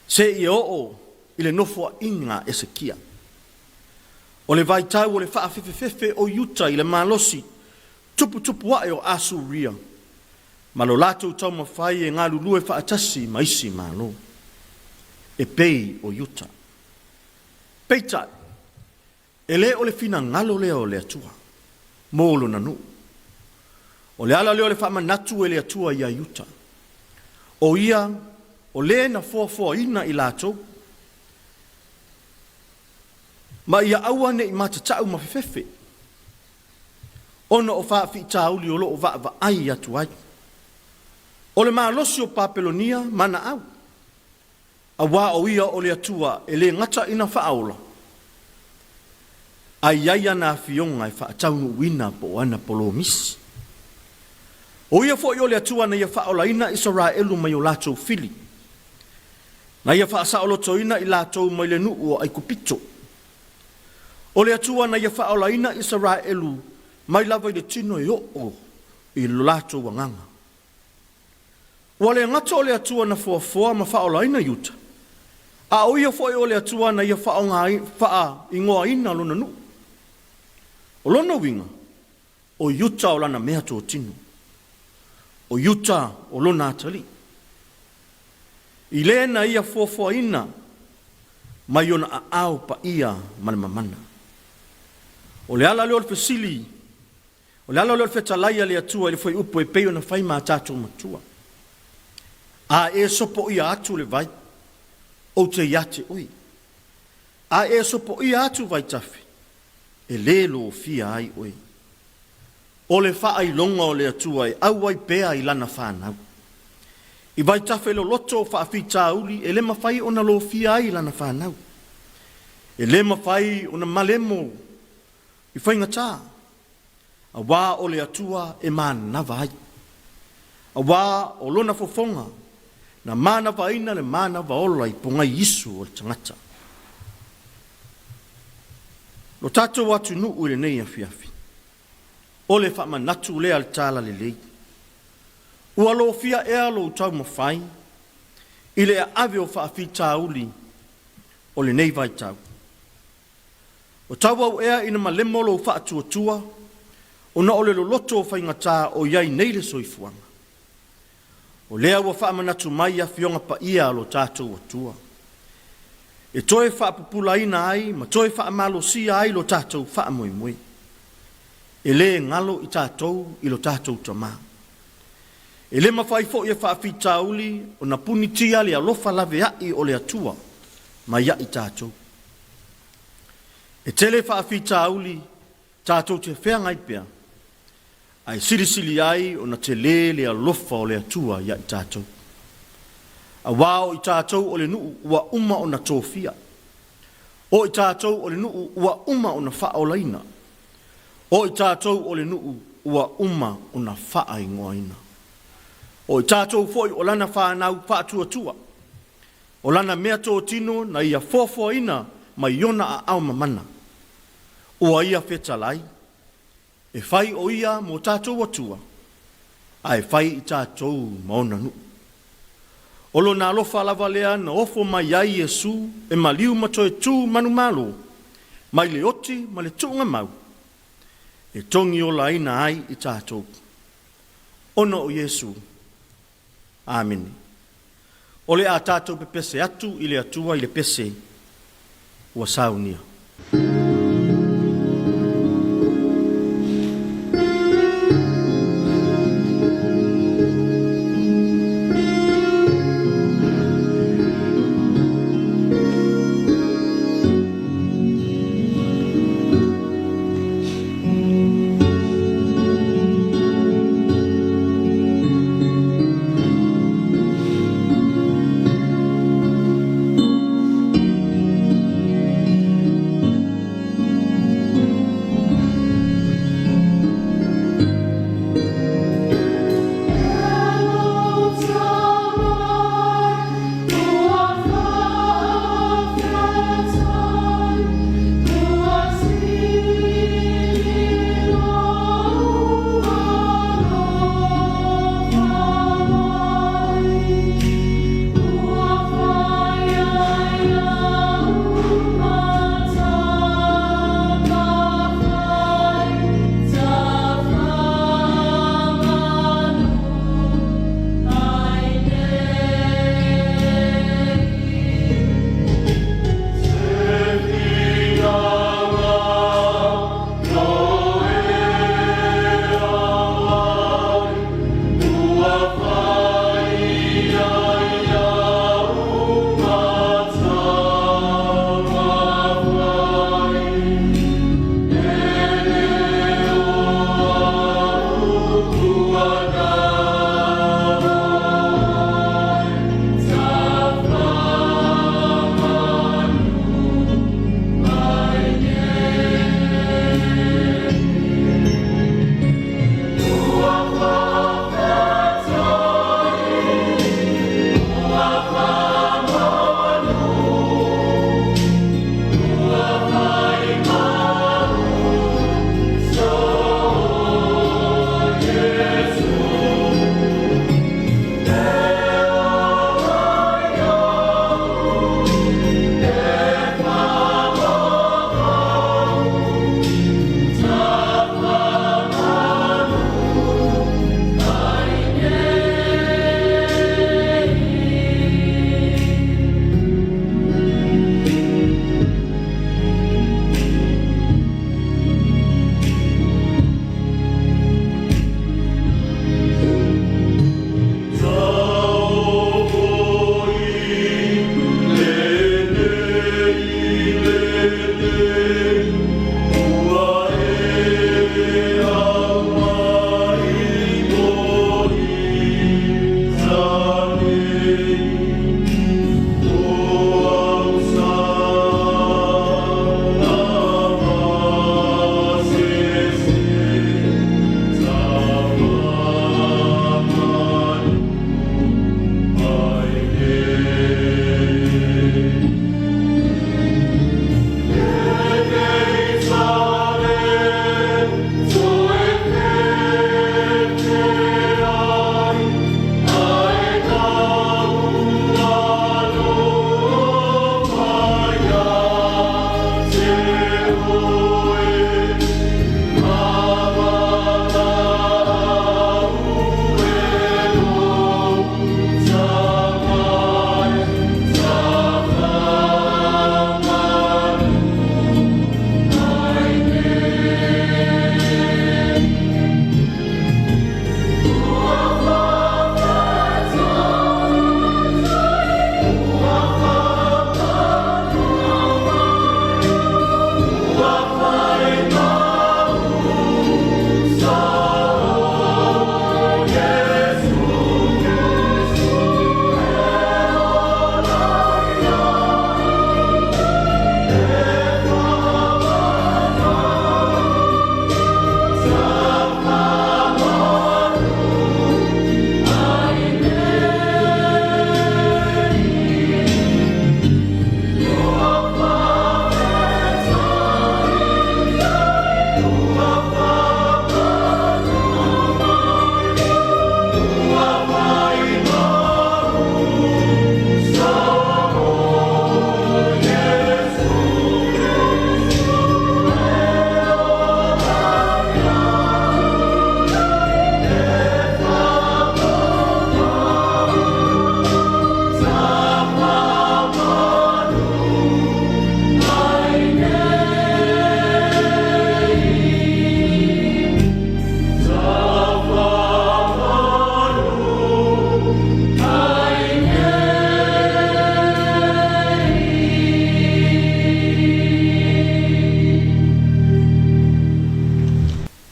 Se i o i le nofua inga Esekia. O le vaitau o le whaafefefefe o Yuta i le malosi. Tupu wae o Asuria. Ma lo lato tau mawhai e ngā lulue whaatasi maisi malo. E pei o Yuta. Peitai. E le o le fina ngalo leo le atua. Molo nanu. O le ala leo le whaamanatu e le atua ia Yuta. O ia, o le na fua ina i lato. Ma ia aua ne i matatau mawhewhewe. Ona o whaafi tauli o lo o wa ai atu ai. O le maalosi o Papelonia mana au. A wā o ia o le atua e le ngata ina whaaola. Ai iaia na fionga e whaataunu wina po ana polo misi. O ia fo i o le atua na ia whaola ina Israelu mai o latou fili. Na ia whaasaolo to ina i latou mai le nuu o ai kupito. O le atua na ia whaola ina Israelu mai lava i le tino i o i latou wanganga. Wa le ngata o le atua na fua ma whaola ina Yuta. A o ia fo i o le atua na ia wha ingoa ina lona nu. O lona winga, o Yuta o lana mea tō tinu. O Yuta o lona atali. I le na ia fua ina, mai ona a au pa ia mana. O le ala leo le fesili, o le ala leo le fetalaia le atua, le foi upo e peo na fai maa tātou matua. A e sopo ia atu le vai, o te iate oi. A e sopo ia atu vai tafi, e le lo fia ai oi. O le faa i longa o le atua e au ai pea i lana whanau. I vai tafi lo loto faa fita uli, e le mawhai ona lo fia ai lana whanau. E le mawhai ona malemo, i whainga tā. A wā o le atua e mana vai. A wā o lona fofonga, na mana vaina le mana vaola i ponga Isu o le tangata. Lo tatou atu nuu le nei afiafi. O le whaamanatu lea le tāla le lei. Ua lo fia ea lo tau mawhai, i le ave o whaafitauli o le nei vai tau. O tau au ea ina malemo lo whaatuatua, o na ole lo loto o whaingatā o iai nei le soifuanga. O lea ua whaamanatu mai a fionga pa ia lo tātou atua. E toe whaapupula ina ai, ma toe whaamalosia ai lo tātou whaamoemoe. E le ngalo i tātou i lo tātou tamā. E le mawhai fo i a whaafitauli o na punitia le alofa lave ai o le atua, ma ia i tātou. E tele whaafitauli tātou te whengai pia, ai sirisili ai o na te le alofa o le atua ia i tātou. A wao i tātou o le nuu ua uma o na tōwhia. O i tātou o le nuu ua uma o na whaolaina. O i tātou o le nuu ua uma o na whaingoaina. O i tātou foi o lana whanau whaatuatua. O lana mea tō tino na ia fōfōina mai iona a au mamana. Ua ia whetalai. E whai o ia mō tātou atua. Ai whai i tātou maona nuu. Olo na alofa lava lea na ofo mai ai Yesu e maliu matoe tū manu malo. Mai le oti ma le tunga mau. E tongi o la ina ai i tātou. Ono o Yesu. Amen. Ole a tātou pe pese atu i le atua i le pese. Ua saunia.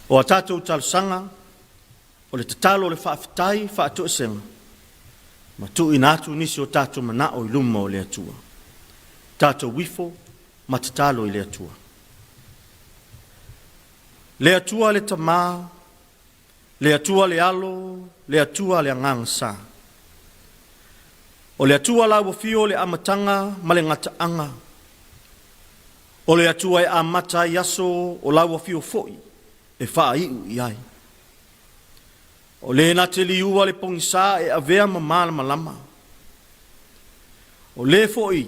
O a tātou talusanga, o le tatalo o le whaafitai, whaatoesenga. Ma tu ina atu nisi o tātou mana o iluma o le atua. Tātou wifo, ma tatalo i le atua. Le atua le tamā, le atua le alo, le atua le angangsa. O le atua la wafio le amatanga, ma le ngataanga. O le atua e amata yaso o la wafio foi, e wha iu i ai. O le na te liua le pongisa e avea mamala malama. O le foi,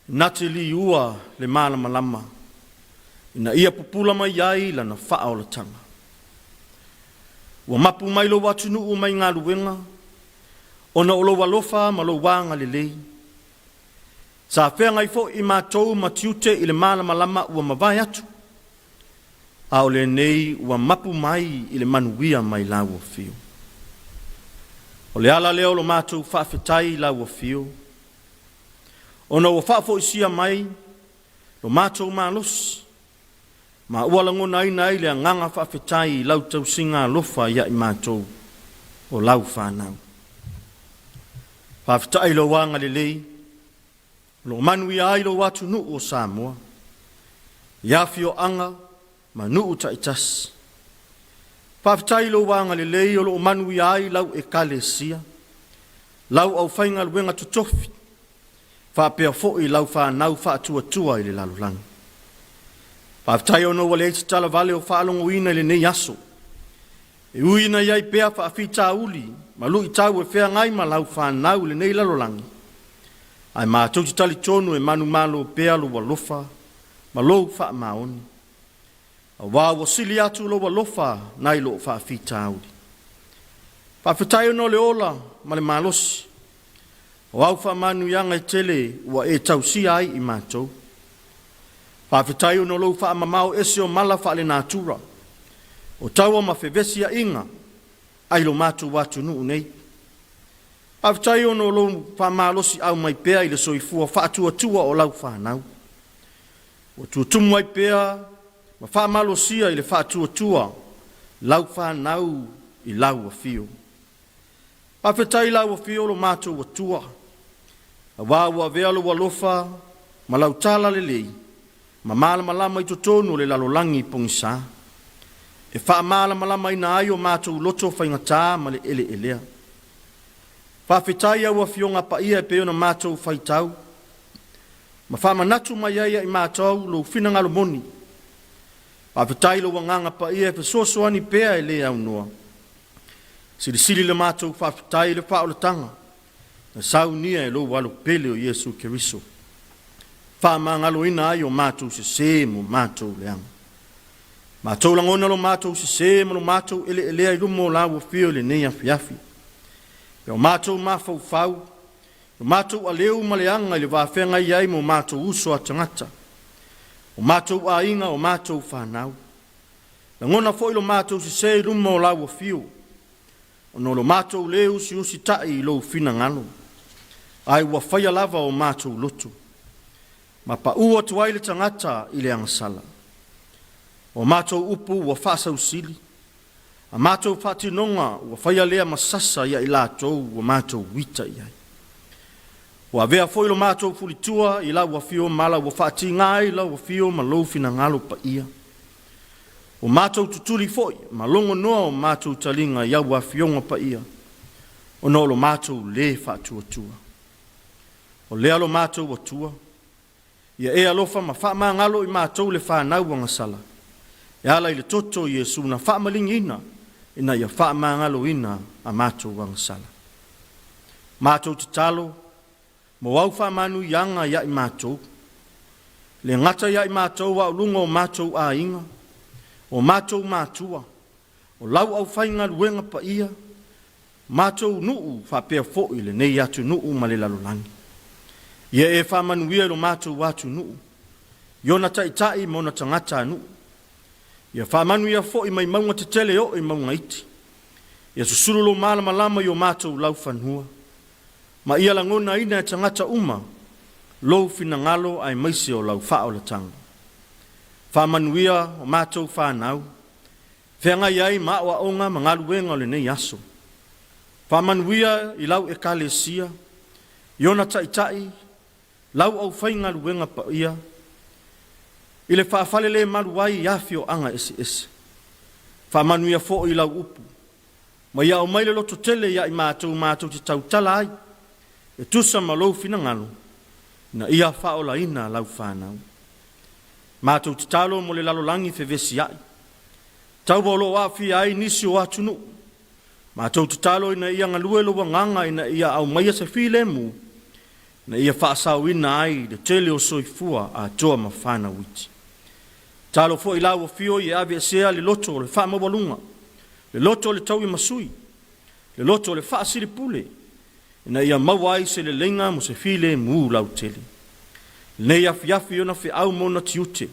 na te liua le mala malama. Ina ia pupula mai ai lana wha o le tanga. Ua mapu mai lo watunu u mai ngā luenga, ona o lo walofa ma lo wanga le lei. Sa whea ngai fo i mātou ma tiute i le mala malama ua mawai atu. A o le nei ua mapu mai i le manuia mai la ua fio. O le ala leo lo mātou whaafetai la ua fio. Ona ua whaafo isia mai, lo mātou mālos. Ma ua langona ina i le anganga whaafetai i lau tau singa lofa ia i mātou o lau whanau. Whaafetai lo wanga le lei, lo manuia ai lo watu nu o Samoa. Ia fio anga, ma nuu ta itas. Whaafitai lo wanga le lei o lo manui ai lau e kalesia. Lau au whainga luenga tutofi. Whaapea fo'i lau whanau whaatua i le lalulangi. Whaafitai o no wale eiti tala vale o whaalongo ina le nei aso. E uina iai pea whaafita uli, ma lui tau e whea ngai ma lau whanau le nei lalulangi. Ai mātou ti tali tonu e manu malo pea lo walofa, ma lo wha maoni. A wā wasili atu lo walofa nai lo whaafita auli. Whaafetai o no le ola ma le malosi. O au wha manu ianga i tele ua e tausi ai i mātou. Whaafetai o no lo wha mamau ese o mala wha le nātura. O taua ma whewesi a inga ai lo mātou watu nuu nei. Whaafetai o no lo wha malosi au mai pea i le soifua wha atua o lau whanau. O tuatumu ai pea ma wha malosia i le wha atua lau whanau i lau a fio. Whawhetai lau a fio lo mātou wa tua. A wāua vea lo walofa ma lau tala le lei. Ma mala malama i totonu le lalolangi pongisa. E wha mala malama i na ai o mātou loto whaingatā ma le ele elea. Whawhetai au a fio ngā paia e peo na mātou whaitau. Ma wha manatu mai aia i mātou lo whina ngalo moni. Whawhetai lo wanganga paia e pesosoani pea e le au noa. Sili le mātou whawhetai le wha o le tanga. Na sau nia e lo walo pele o Yesu Keriso. Wha mangalo ina ai o mātou se mo mātou leanga. Mātou langona lo mātou se mo lo mātou ele elea i lumo la ua fio le nei Afiafi. Peo mātou mafau fau. O mātou a leu ma leanga i le wāwhenga iai mo mātou uso a tangata. O mātou a inga o mātou whanau. Langona fo ilo mātou se i lumo la ua fio. O no lo mātou leu si usi tai i lo fina ngalo. Ai ua whaia lava o mātou loto. Ma pa ua tuai le tangata i le angasala. O mātou upu ua whasa usili. A mātou whatinonga ua whaia lea masasa ia i lātou ua mātou wita iai. Ua vea foi lo mātou fulitua i la ua fio mala ua whaati ngai la ua fio ma lo fina ngalo pa ia. O mātou tutuli foi, ma longo noa o mātou talinga ia ua fionga pa ia. O no lo mātou le whaatua tua. O lea lo mātou wa tua. Ia e alofa ma wha maa ngalo i mātou le whanau wanga sala. E ala i le toto Yesu na wha malingi ina, ina ia wha maa ngalo ina a mātou wanga sala. Mātou te talo, mo wau wha manu ianga ia i mātou. Le ngata ia i mātou wa ulunga o mātou a inga. O mātou mātua, o lau au whainga luenga pa ia, mātou nuu whapea fo i le nei atu nuu ma le lalolangi. Ia e whamanuia lo mātou watu nuu, iona tai mo na tangata nuu. Ia whamanuia fo i mai maunga te tele o i maunga iti. Ia susuru lo malama lama i o mātou lau whanhua. Ma ia langona ina e tangata uma, lo fina ngalo ai maisi o lau wha o la tanga. Whamanuia o mātou whanau, Whenga iai maua onga mangaluenga le nei aso. Whamanuia I lau ekalesia, Iona tai, lau au whainga luenga pa ia, I le whaafalele maruai iafi o anga esi. Whamanuia fo I lau upu, ma ia o maile loto tele ia I mātou te tautala ai, e tusa malou fina ngalo, na ia whaola ina lau whanau. Mātou te talo mo le lalolangi whewesi ai, tau bolo afi ai nisi o atunu, mātou te talo ina ia ngalue lo wanganga ina ia au maia se while mu, na ia whaasau ina ai de tele o soifua a toa mawhana witi. Talo fo I lau o fio I ave sea le loto le wha mawalunga, le loto le tau I masui, le loto le wha siripule, ina ia mawai se le lenga mo se while mu lau tele. Nei afiafi ona fe au mona tiute,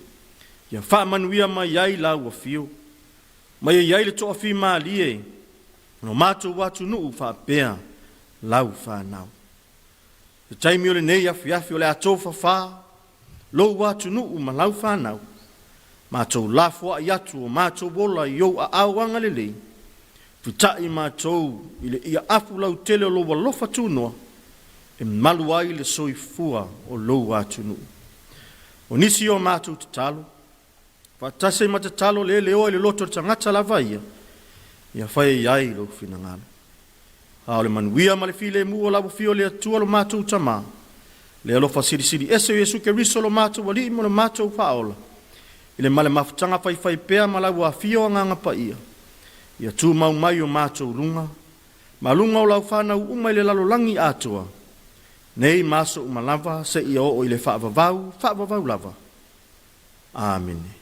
ia wha manuia mai iai lau o fio, mai iai le toa fi maalie, no mātou watu nuu wha pēa lau whanau. Te taimi o le nei afiafi o le atofa wha, lo watu nuu ma lau whanau, mātou lafua I atu o mātou wola I au a awanga le lei, fitai mātou I le ia afu lau tele o lo walofa tūnoa, e malu ai le soifua o lo watu nuu. O nisi o mātou te talo, whatase ma te talo le oa le loto tangata la vaia, ia whae iai lo fina ngana. Hao le manuia ma le file mua labo fio le atua lo mātou tama, le alofa siri ese o Yesu ke riso lo mātou wali mo lo mātou whaola, ile male mafutanga whai pēa ma lau a fio anganga pa ia, ia tū mau mai o mātou runga, ma lunga o lau whanau umai le lalolangi atua, nei maso umalava se ia o ile whaavavau lava. Amen.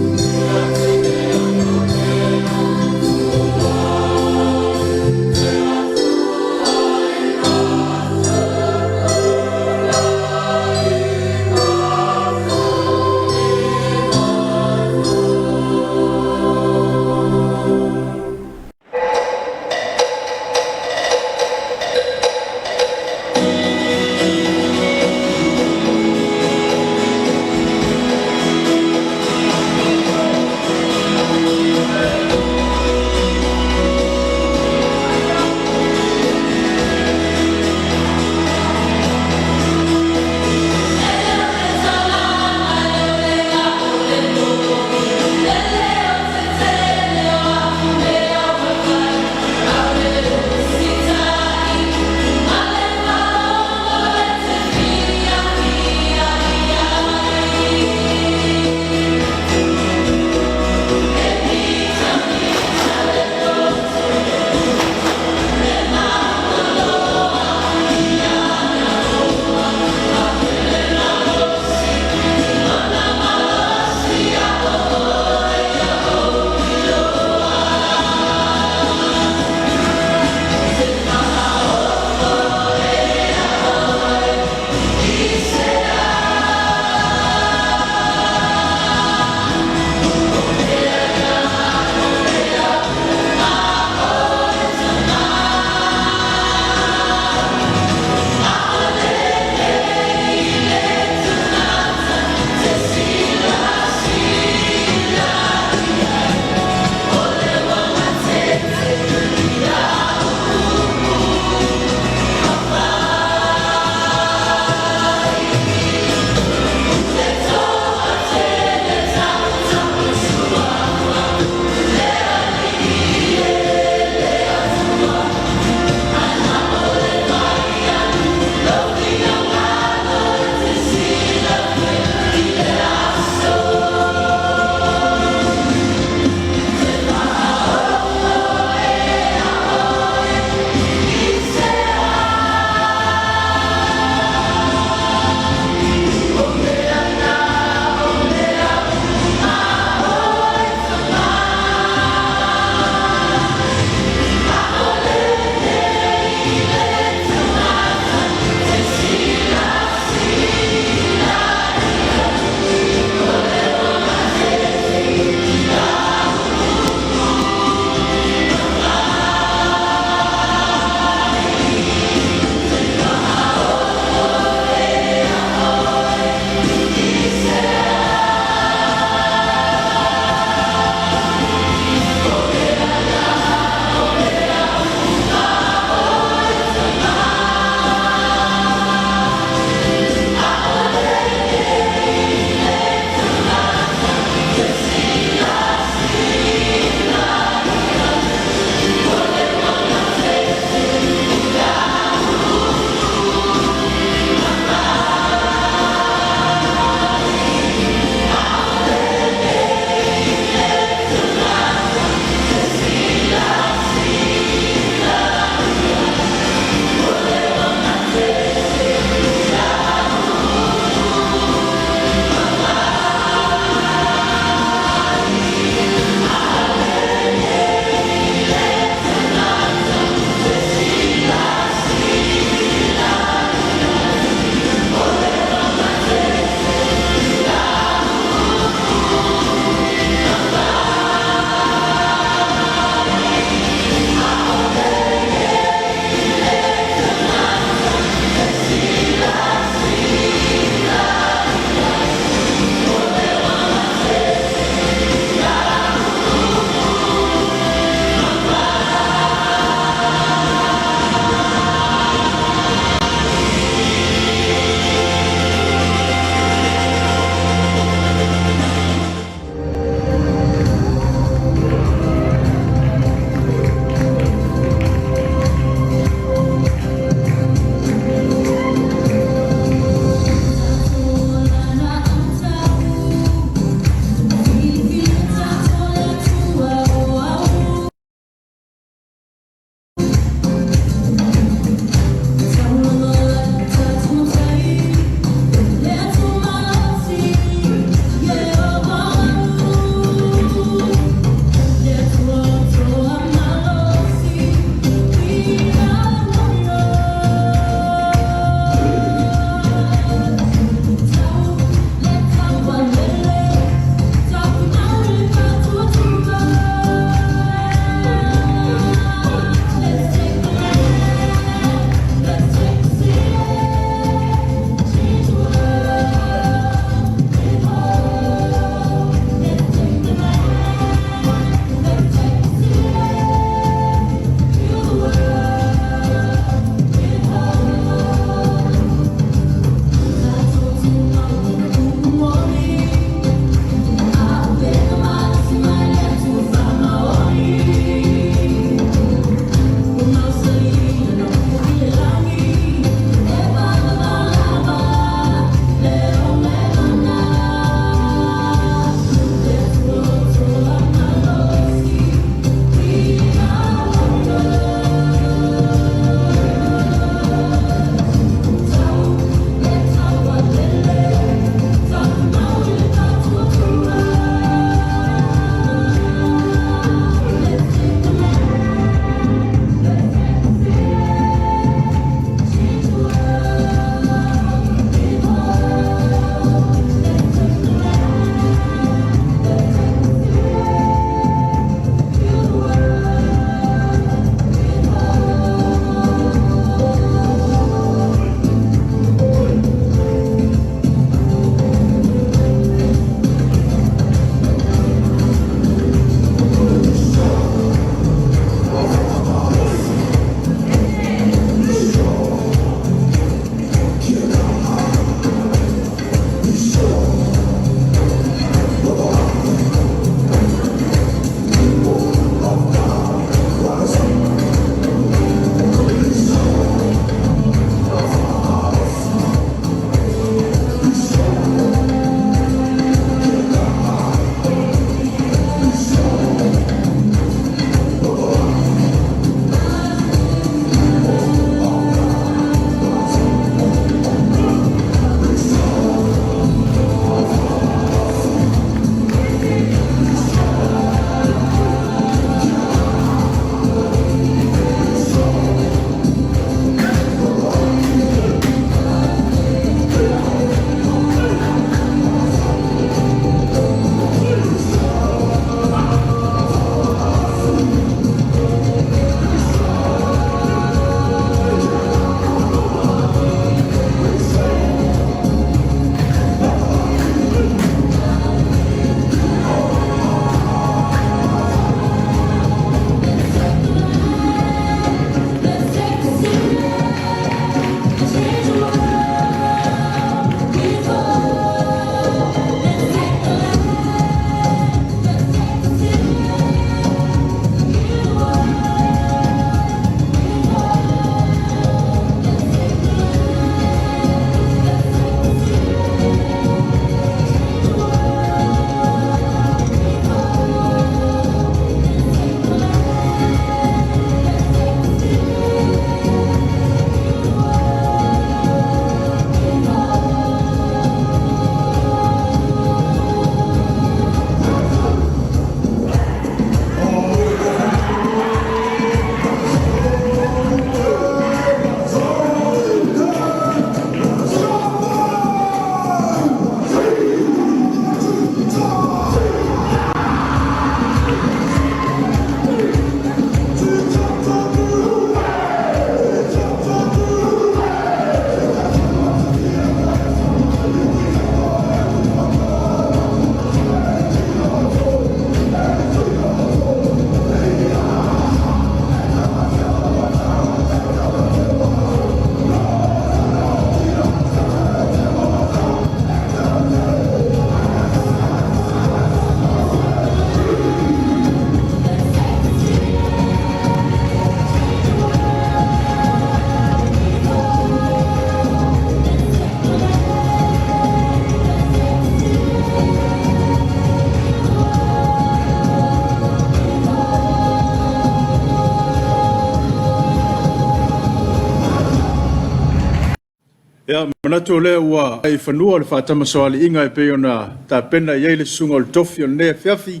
Ya manatu le ua ai fanua le fatama soali inga e pe ona ta pena ye le sunga le tofi o ne Afiafi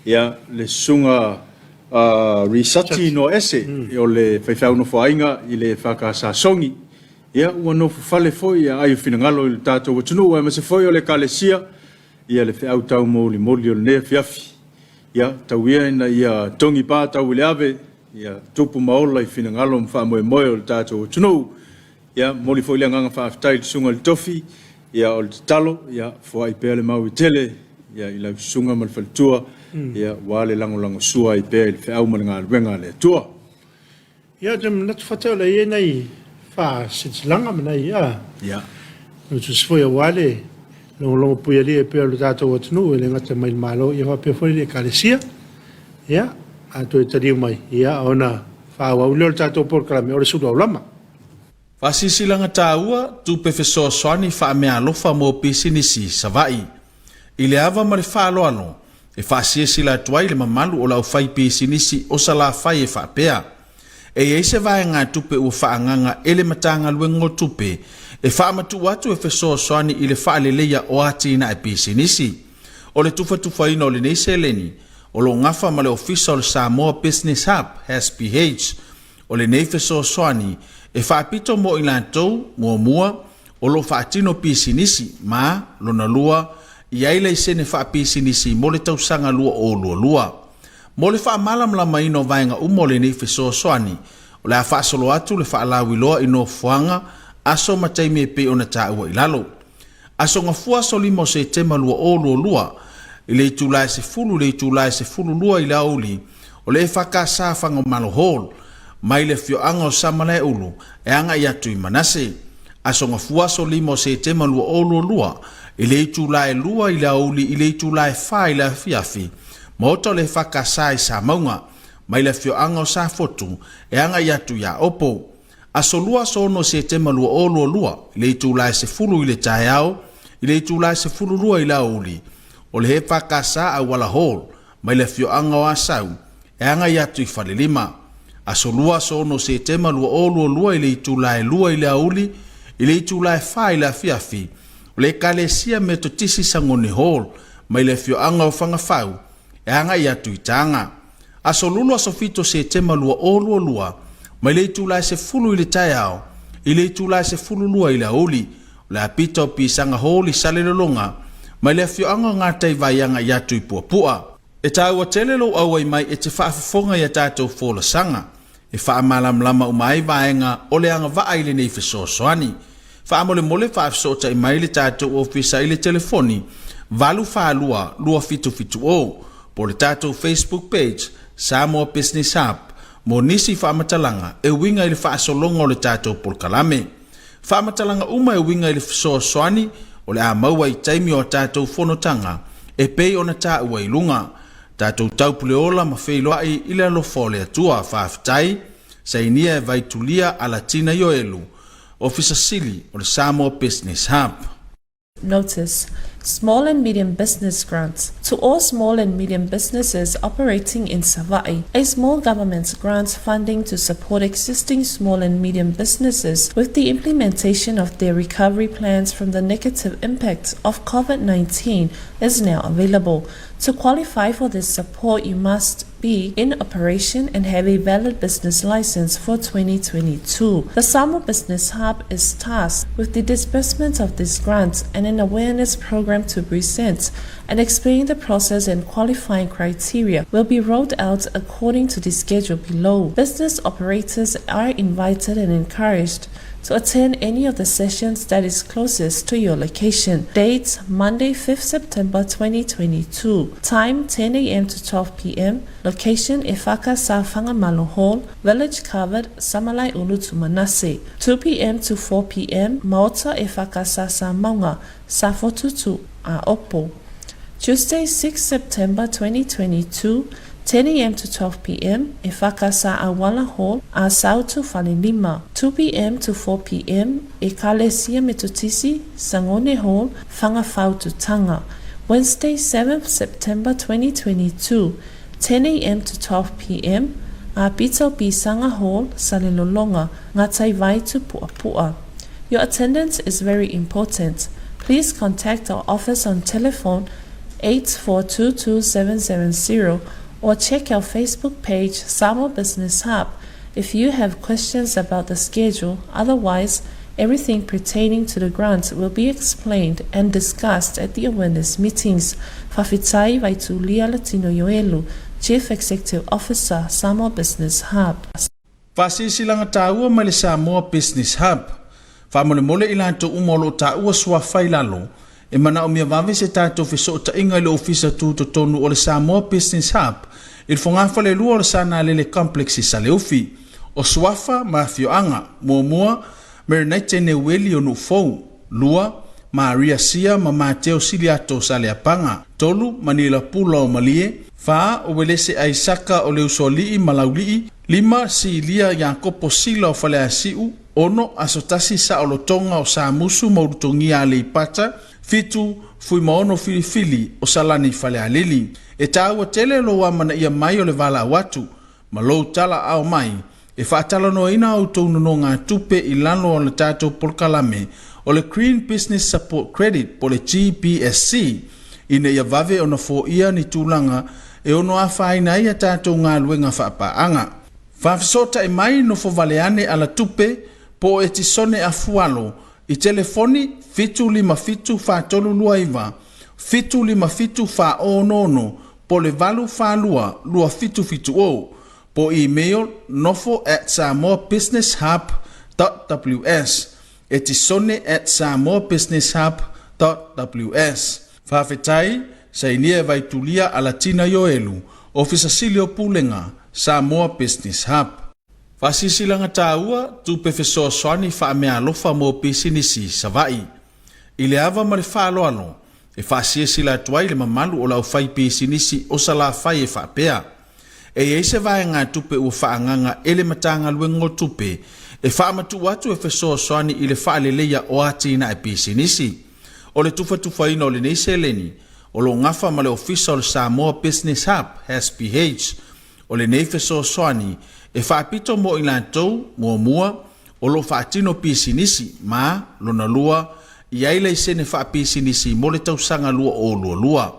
ya le sunga researchi no ese o le faifau no fainga i le fakasa songi ya ua no fale foi ya ai finangalo le tato tunu ma se foi o le kalesia ya le fau tau mo o ne Afiafi ya tauia na ya tongi pa tau le ave ya tupu maola i finangalo mfa mo o le tato tunu ya moli foi le nganga fa aftai sunga le tofi ya o talo ya fo ai pe le mau tele ya ila sunga mal faltua ya wale lango sua i pe le au manga wenga le tua ya dem net fatel le nei fa sit langa menai ya no tsu foi wale lo pui le pe le tato wat no le ngata mai malo ya fa pe foi le kalesia ya a to tadi mai ya ona fa wa le tato por klame o le Suluaulama Fasisilanga taua tupe feso swani fa mea lofa mo pisinisi savai. Ile ava ma le whaaloano e fasiesila tuai le mamalu o lau fai pisinisi o sa la fai e whaapea. E eise vai ngā tupe ua whaanganga ele matanga luengo tupe e whaamatu watu e feso swani ile whaaleleia o atina e pisinisi. O le tufa ina o le neise eleni o lo ngafa ma le official Samoa Business Hub SPH o le nei feso swani e whaapito mo i lantou mua o lo whaatino pisinisi ma lona lua i aile i sene whaapisinisi mo le tausanga lua o lua. Mo le whaamalam la maino vaenga umo le nei feso soani o le a whaasolo atu le whaalawi loa i no fuanga aso mataimi e pe ona taua i lalo. Aso ngā fuaso limo se tema lua o lua i le itulai se fulu lua i la uli o le whakasa whanga malo hall mai le fio anga o samale ulu e anga i atu i manase. Aso ngā fuaso limo se tema lua o lua i le itulai lua i la uli i le itulai wha i la Afiafi Moto le whakasa i Samoa mai le fio anga o sa fotu e anga i atu ia opo. Aso lua sono se tema lua o lua i le itulai se fulu i le taiao i le itulai se fulu lua i la uli o le he whakasa a wala hall mai le fio anga o asau e anga i atu i whalilima. Aso lua sono se tema lua o lua i le itulai lua i la uli i le itulai wha i la Afiafi o le kalesia me to tisi sangone hall mai le fio anga o whangawhau e anga i atu i tanga. Aso lulu aso fito se tema lua o lua mai le itulai se fulu i le taiao i le itulai se fulu lua i la uli o le apita o pisanga hall i sale lolonga mai le fio anga ngātai vai anga i atu i puapua. E tāua telelo au ai mai e te whaafafonga i a tātou fōla sanga e whaamalamlama umai vaenga o le anga vaa i le nei fesoasoani. Whaamole mole whaafsota i mai le tātou ofisa i le telefoni valu whaalua lua fitu o po le tātou Facebook page Samoa Business Hub mo nisi whaamatalanga e winga i le whaasolonga o le tātou polkalame. Whaamatalanga uma e winga i le fesoasoani o le a maua i taimi o tātou whanotanga e pei ona tā ua i lunga. Tātou taupuleola ma wheiloai i le alofa o le atua whaaftai sa inia e vaitulia a Latina Yoelu, Officer Sili o le Samoa Business Hub. Notice: Small and medium business grants. To all small and medium businesses operating in Savai, a small government grants funding to support existing small and medium businesses with the implementation of their recovery plans from the negative impact of COVID-19 is now available. To qualify for this support, you must be in operation and have a valid business license for 2022. The Samoa Business Hub is tasked with the disbursement of these grants and an awareness program to present and explain the process, and qualifying criteria will be rolled out according to the schedule below. Business operators are invited and encouraged to attend any of the sessions that is closest to your location. Date: Monday, 5th September 2022. Time: 10 a.m. to 12 p.m. Location: EFKS Samoa Hall, Village Covered, Samalai Ulu to Manase. 2 p.m. to 4 p.m. Maota EFKS Samoa, Safotutu a Opo. Tuesday, 6th September 2022. 10 a.m. to 12 p.m. EFKS Awala Hall, Asautu Falilima. 2 p.m. to 4 p.m. Ekalesia Metotisi, Sangone Hall, Whangawhau Tanga. Wednesday, 7th September 2022. 10 a.m. to 12 p.m. Apito Pisanga Hall, Salilolonga, Ngatai Vai to Puapua. Your attendance is very important. Please contact our office on telephone 8422-770 or check our Facebook page, Samoa Business Hub, if you have questions about the schedule. Otherwise, everything pertaining to the grant will be explained and discussed at the awareness meetings. Fafitai Vaitulia Latino Yoelu, Chief Executive Officer, Samoa Business Hub. Fasisilanga taua mai le Samoa Business Hub. Whamole i lanto umolo taua sua whailalo. E mana o mia vave se tātou fiso ta inga le ofisa tūto tonu o le Samoa Business Hub. Il fongafa le lua o le sana le complex i Saleufi. O suafa ma fioanga, mua, Mernete ne weli o nufou, lua, Maria Sia ma Mateo Siliato Saleapanga, tolu Manila Pula o Malie, fa o welese Aisaka o Leusoli Malaulii, lima si Lia Yankopo Sila o Falea Siu, ono asotasi sa o lotonga o Samusu maurutongia le ipata, fitu fui maono filifili o Salani Falea Lili, e tāua tele lo wamana ia mai o le vala watu, ma lou tala ao mai, e whaatala no ina au tonu no ngā tupe i lano o le tātou polkalame o le Green Business Support Credit po le GBSC ina ia vave o na fo ia ni tūlanga e ono a whaina ia tātou ngā luenga whaapaanga. Whawhisota e mai no fo valeane ala tupe po e tisone a fualo i telefoni fitu lima fitu whaatolu lua iwa, fitu lima fitu wha ono po le valu wha lua fitu fitu o. Po email nofo@samoabusinesshub.ws etisone@samoabusinesshub.ws Whawhetai, Sainia Vaitulia Alatina Yoelu, Officer Silio Pulenga, Samoa Business Hub. Whasisilanga tāua, tu pefeso soani whaamea lofa mo pisinisi savai. Ile ava mare whaaloano, e whasiesila tuai le mamalu o lau whai pisinisi o sala whai e whaapea. E eise vai ngā tupe ua whaanganga ele matanga luengo tupe, e whaamatu watu e whesoa soani i le whaaleleia o atina e pisinisi. O le tufa ina o le neise eleni, o lo ngafa ma le ofisa o le Samoa Business Hub, SPH, o le nei whesoa soani, e whaapito mo i lantou, mua, o lo whaatino pisinisi, ma, lona lua, i aile i sene whaapisinisi mo le tausanga lua o lua.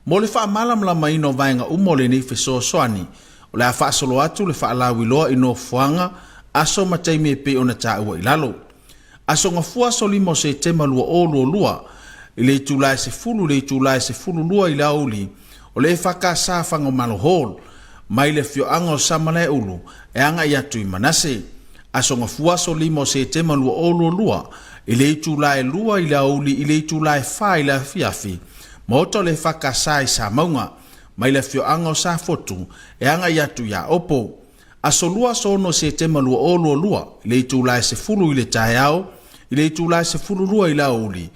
Mo le whaamalam la maino vaenga umo le nei whesoa soani, o le a whaasolo atu le whaalawiloa ino fuanga, aso mataimi e pe o na tāua ilalo. Aso ngā fuaso limo se tema lua o lua, i le tūlai se fulu lua i lauli, o le whakasa whanga malo hall, mai le fio anga o samale ulu, e anga i atu i manase. Aso ngā fuaso limo se tema lua o lua, i le tūlai lua i lauli, i le tūlai wha i la Afiafi, Moto le whakasai sa maunga, mai le fio anga o sa fotu, e anga i atu ia opo. Aso lua sono se tema lua o lua, le tūlai se fulu i le tae au, i le tūlai se fulu lua i la uli.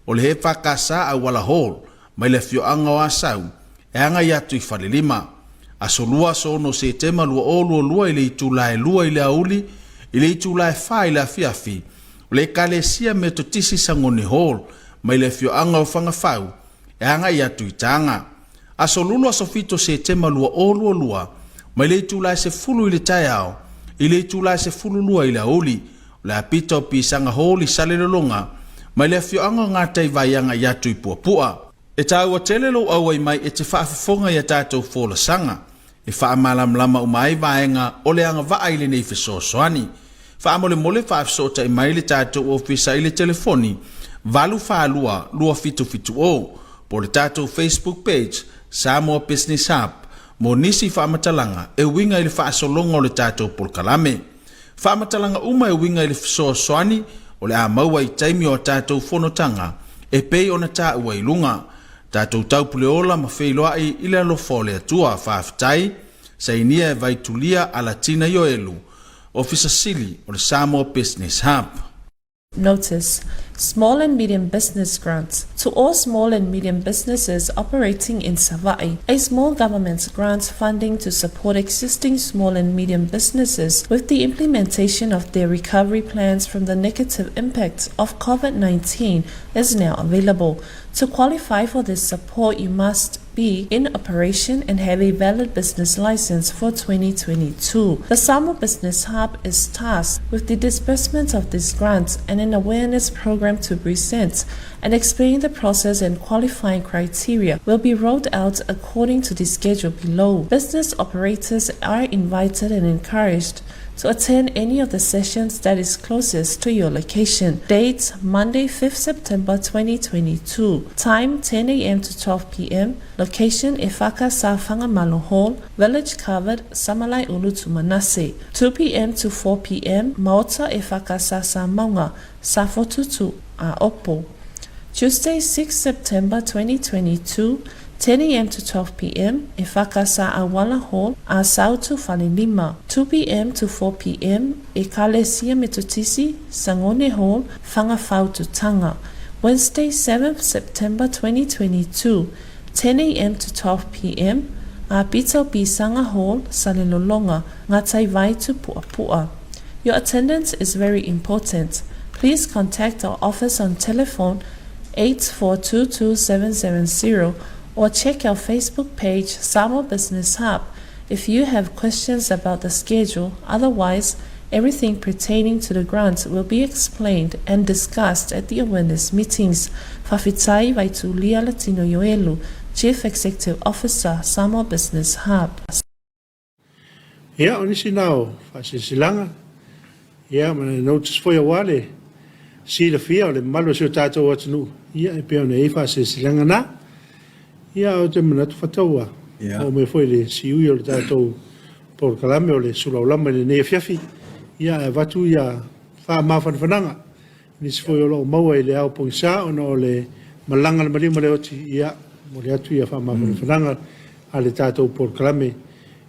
O le he whakasa au wala hall, mai le fio anga o asau, e anga i atu i whalilima. Aso lua sono se tema lua o lua i le tūlai lua i la uli, i le tūlai wha i la Afiafi, o le kalesia me to tisi sangone hall, mai le fio anga o whangawhau, e anga i atu i tanga. Aso lulu aso fito se tema lua o lua, mai le tūlai se fulu i le tae au, i le tūlai se fulu lua i la uli, le apita o pisanga holi sale lolonga, mai le fio anga ngā tei vaianga i atu i puapua. E tāua telelo au ai mai e te whaafifonga i a tātou fōla sanga, e whaamalam lama umai vaenga o le anga vaaile nei whesoa soani. Whaamole mole whaafisota i mai le tātou ofisa i le telefoni, valu whaalua lua fitu o, po le tātou Facebook page, Samoa Business Hub, mo nisi whaamatalanga e winga i le whaasolonga o le tātou polkalame. Whaamatalanga uma e winga i le whesoa soani, o le a maua i taimi o tātou whanotanga, e pei ona tā ua i lunga. Tātou taupuleola ma wheiloa i le alofa o le atua whaafitai, Sainia e Vaitulia Alatina Yoelu, Officer Sili o le Samoa Business Hub. Notice: small and medium business grants to all small and medium businesses operating in Sava'i, a small government grant funding to support existing small and medium businesses with the implementation of their recovery plans from the negative impact of COVID-19 is now available. To qualify for this support, you must be in operation and have a valid business license for 2022. The Samoa Business Hub is tasked with the disbursement of this grant and an awareness program to present and explain the process, and qualifying criteria will be rolled out according to the schedule below. Business operators are invited and encouraged to attend any of the sessions that is closest to your location. Date, Monday, 5th September 2022. Time, 10 a.m. to 12 p.m. Location, EFKS Samoa Hall. Village covered, Samalai Ulu to Manase. 2 p.m. to 4 p.m. Maota EFKS Samoa, Safotutu, Opo. Tuesday, 6th September 2022. 10 a.m. to 12 p.m. EFKS Awala Hall, Sautu Falilima. 2 p.m. to 4 p.m. Ekalesia Metotisi, Sangone Hall, Fangafau to Tanga. Wednesday, 7th September 2022. 10 a.m. to 12 p.m. Pito Bisanga Hall, Salilolonga, Ngatai Vai to Puapua. Your attendance is very important. Please contact our office on telephone 84222770 or check our Facebook page, Samoa Business Hub, if you have questions about the schedule. Otherwise, everything pertaining to the grant will be explained and discussed at the awareness meetings. Fafitai Vaitulia Latino Yoelu, Chief Executive Officer, Samoa Business Hub. Yeah, onisi now, Fasisilanga. Yeah, man, notice for your wale. See the fear, the malo so tato what's new. Yeah, I pay on the Fasisilanga na. Ia o te mana whataua. O me foi le siui o le tātou por kalame o le Suluaulama le nei Afiafi. Ia e watu ia wha mawhanwhananga. Nisi foi o lo maua i le au pongsa o no le malanga le marima le oti. Ia mo le atu ia wha mawhanwhananga a le tātou por kalame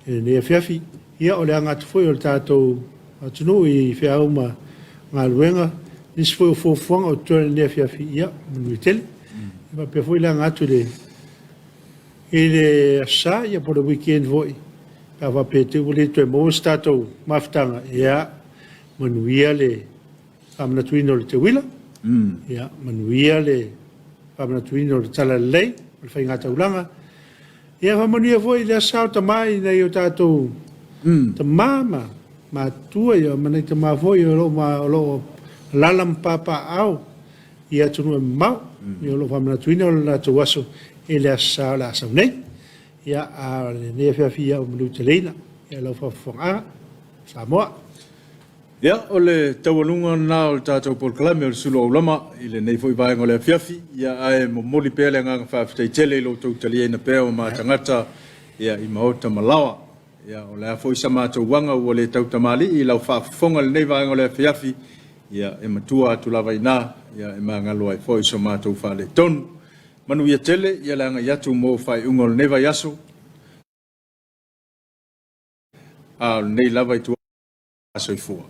le nei Afiafi. Ia o le angatu foi o le tātou atunu i whiau ma ngā luenga. Nisi foi o fuafuanga o tua le nei Afiafi. Ia manu i tele. Ia pia foi le angatu le ele asa ia por o weekend voi ka va pete o le to mo stato maftanga ia manuia le amna tuino le te wila ia manuia le amna tuino le tala lei le fainga taulanga ia va manuia voi le asa ta mai nei o tato ta mama ma tua ia manai ta ma voi o lo lalam papa au ia tunu mau ia lo amna tuino la to waso ele asa la sa nei ia a le Afiafi o mlutelina ia lo fa Samoa ia o le tawalunga na o tātou polkalame o le Suluaulama i le nei foi vaenga o le Afiafi ia ae momoli pea le nganga whawhitaitele lo tau talia ina pea o maa tangata ia i maota malawa ia o le a foi sa mātou wanga o le tau tamali i lau whawhonga le nei vaenga o le Afiafi ia e matua atu lava ina ia e maa ngalo ai foi sa mātou whale tonu. Manu ia tele, ia langa yatu mo fai ungol neva yaso. Nei lava i tua aso i fua.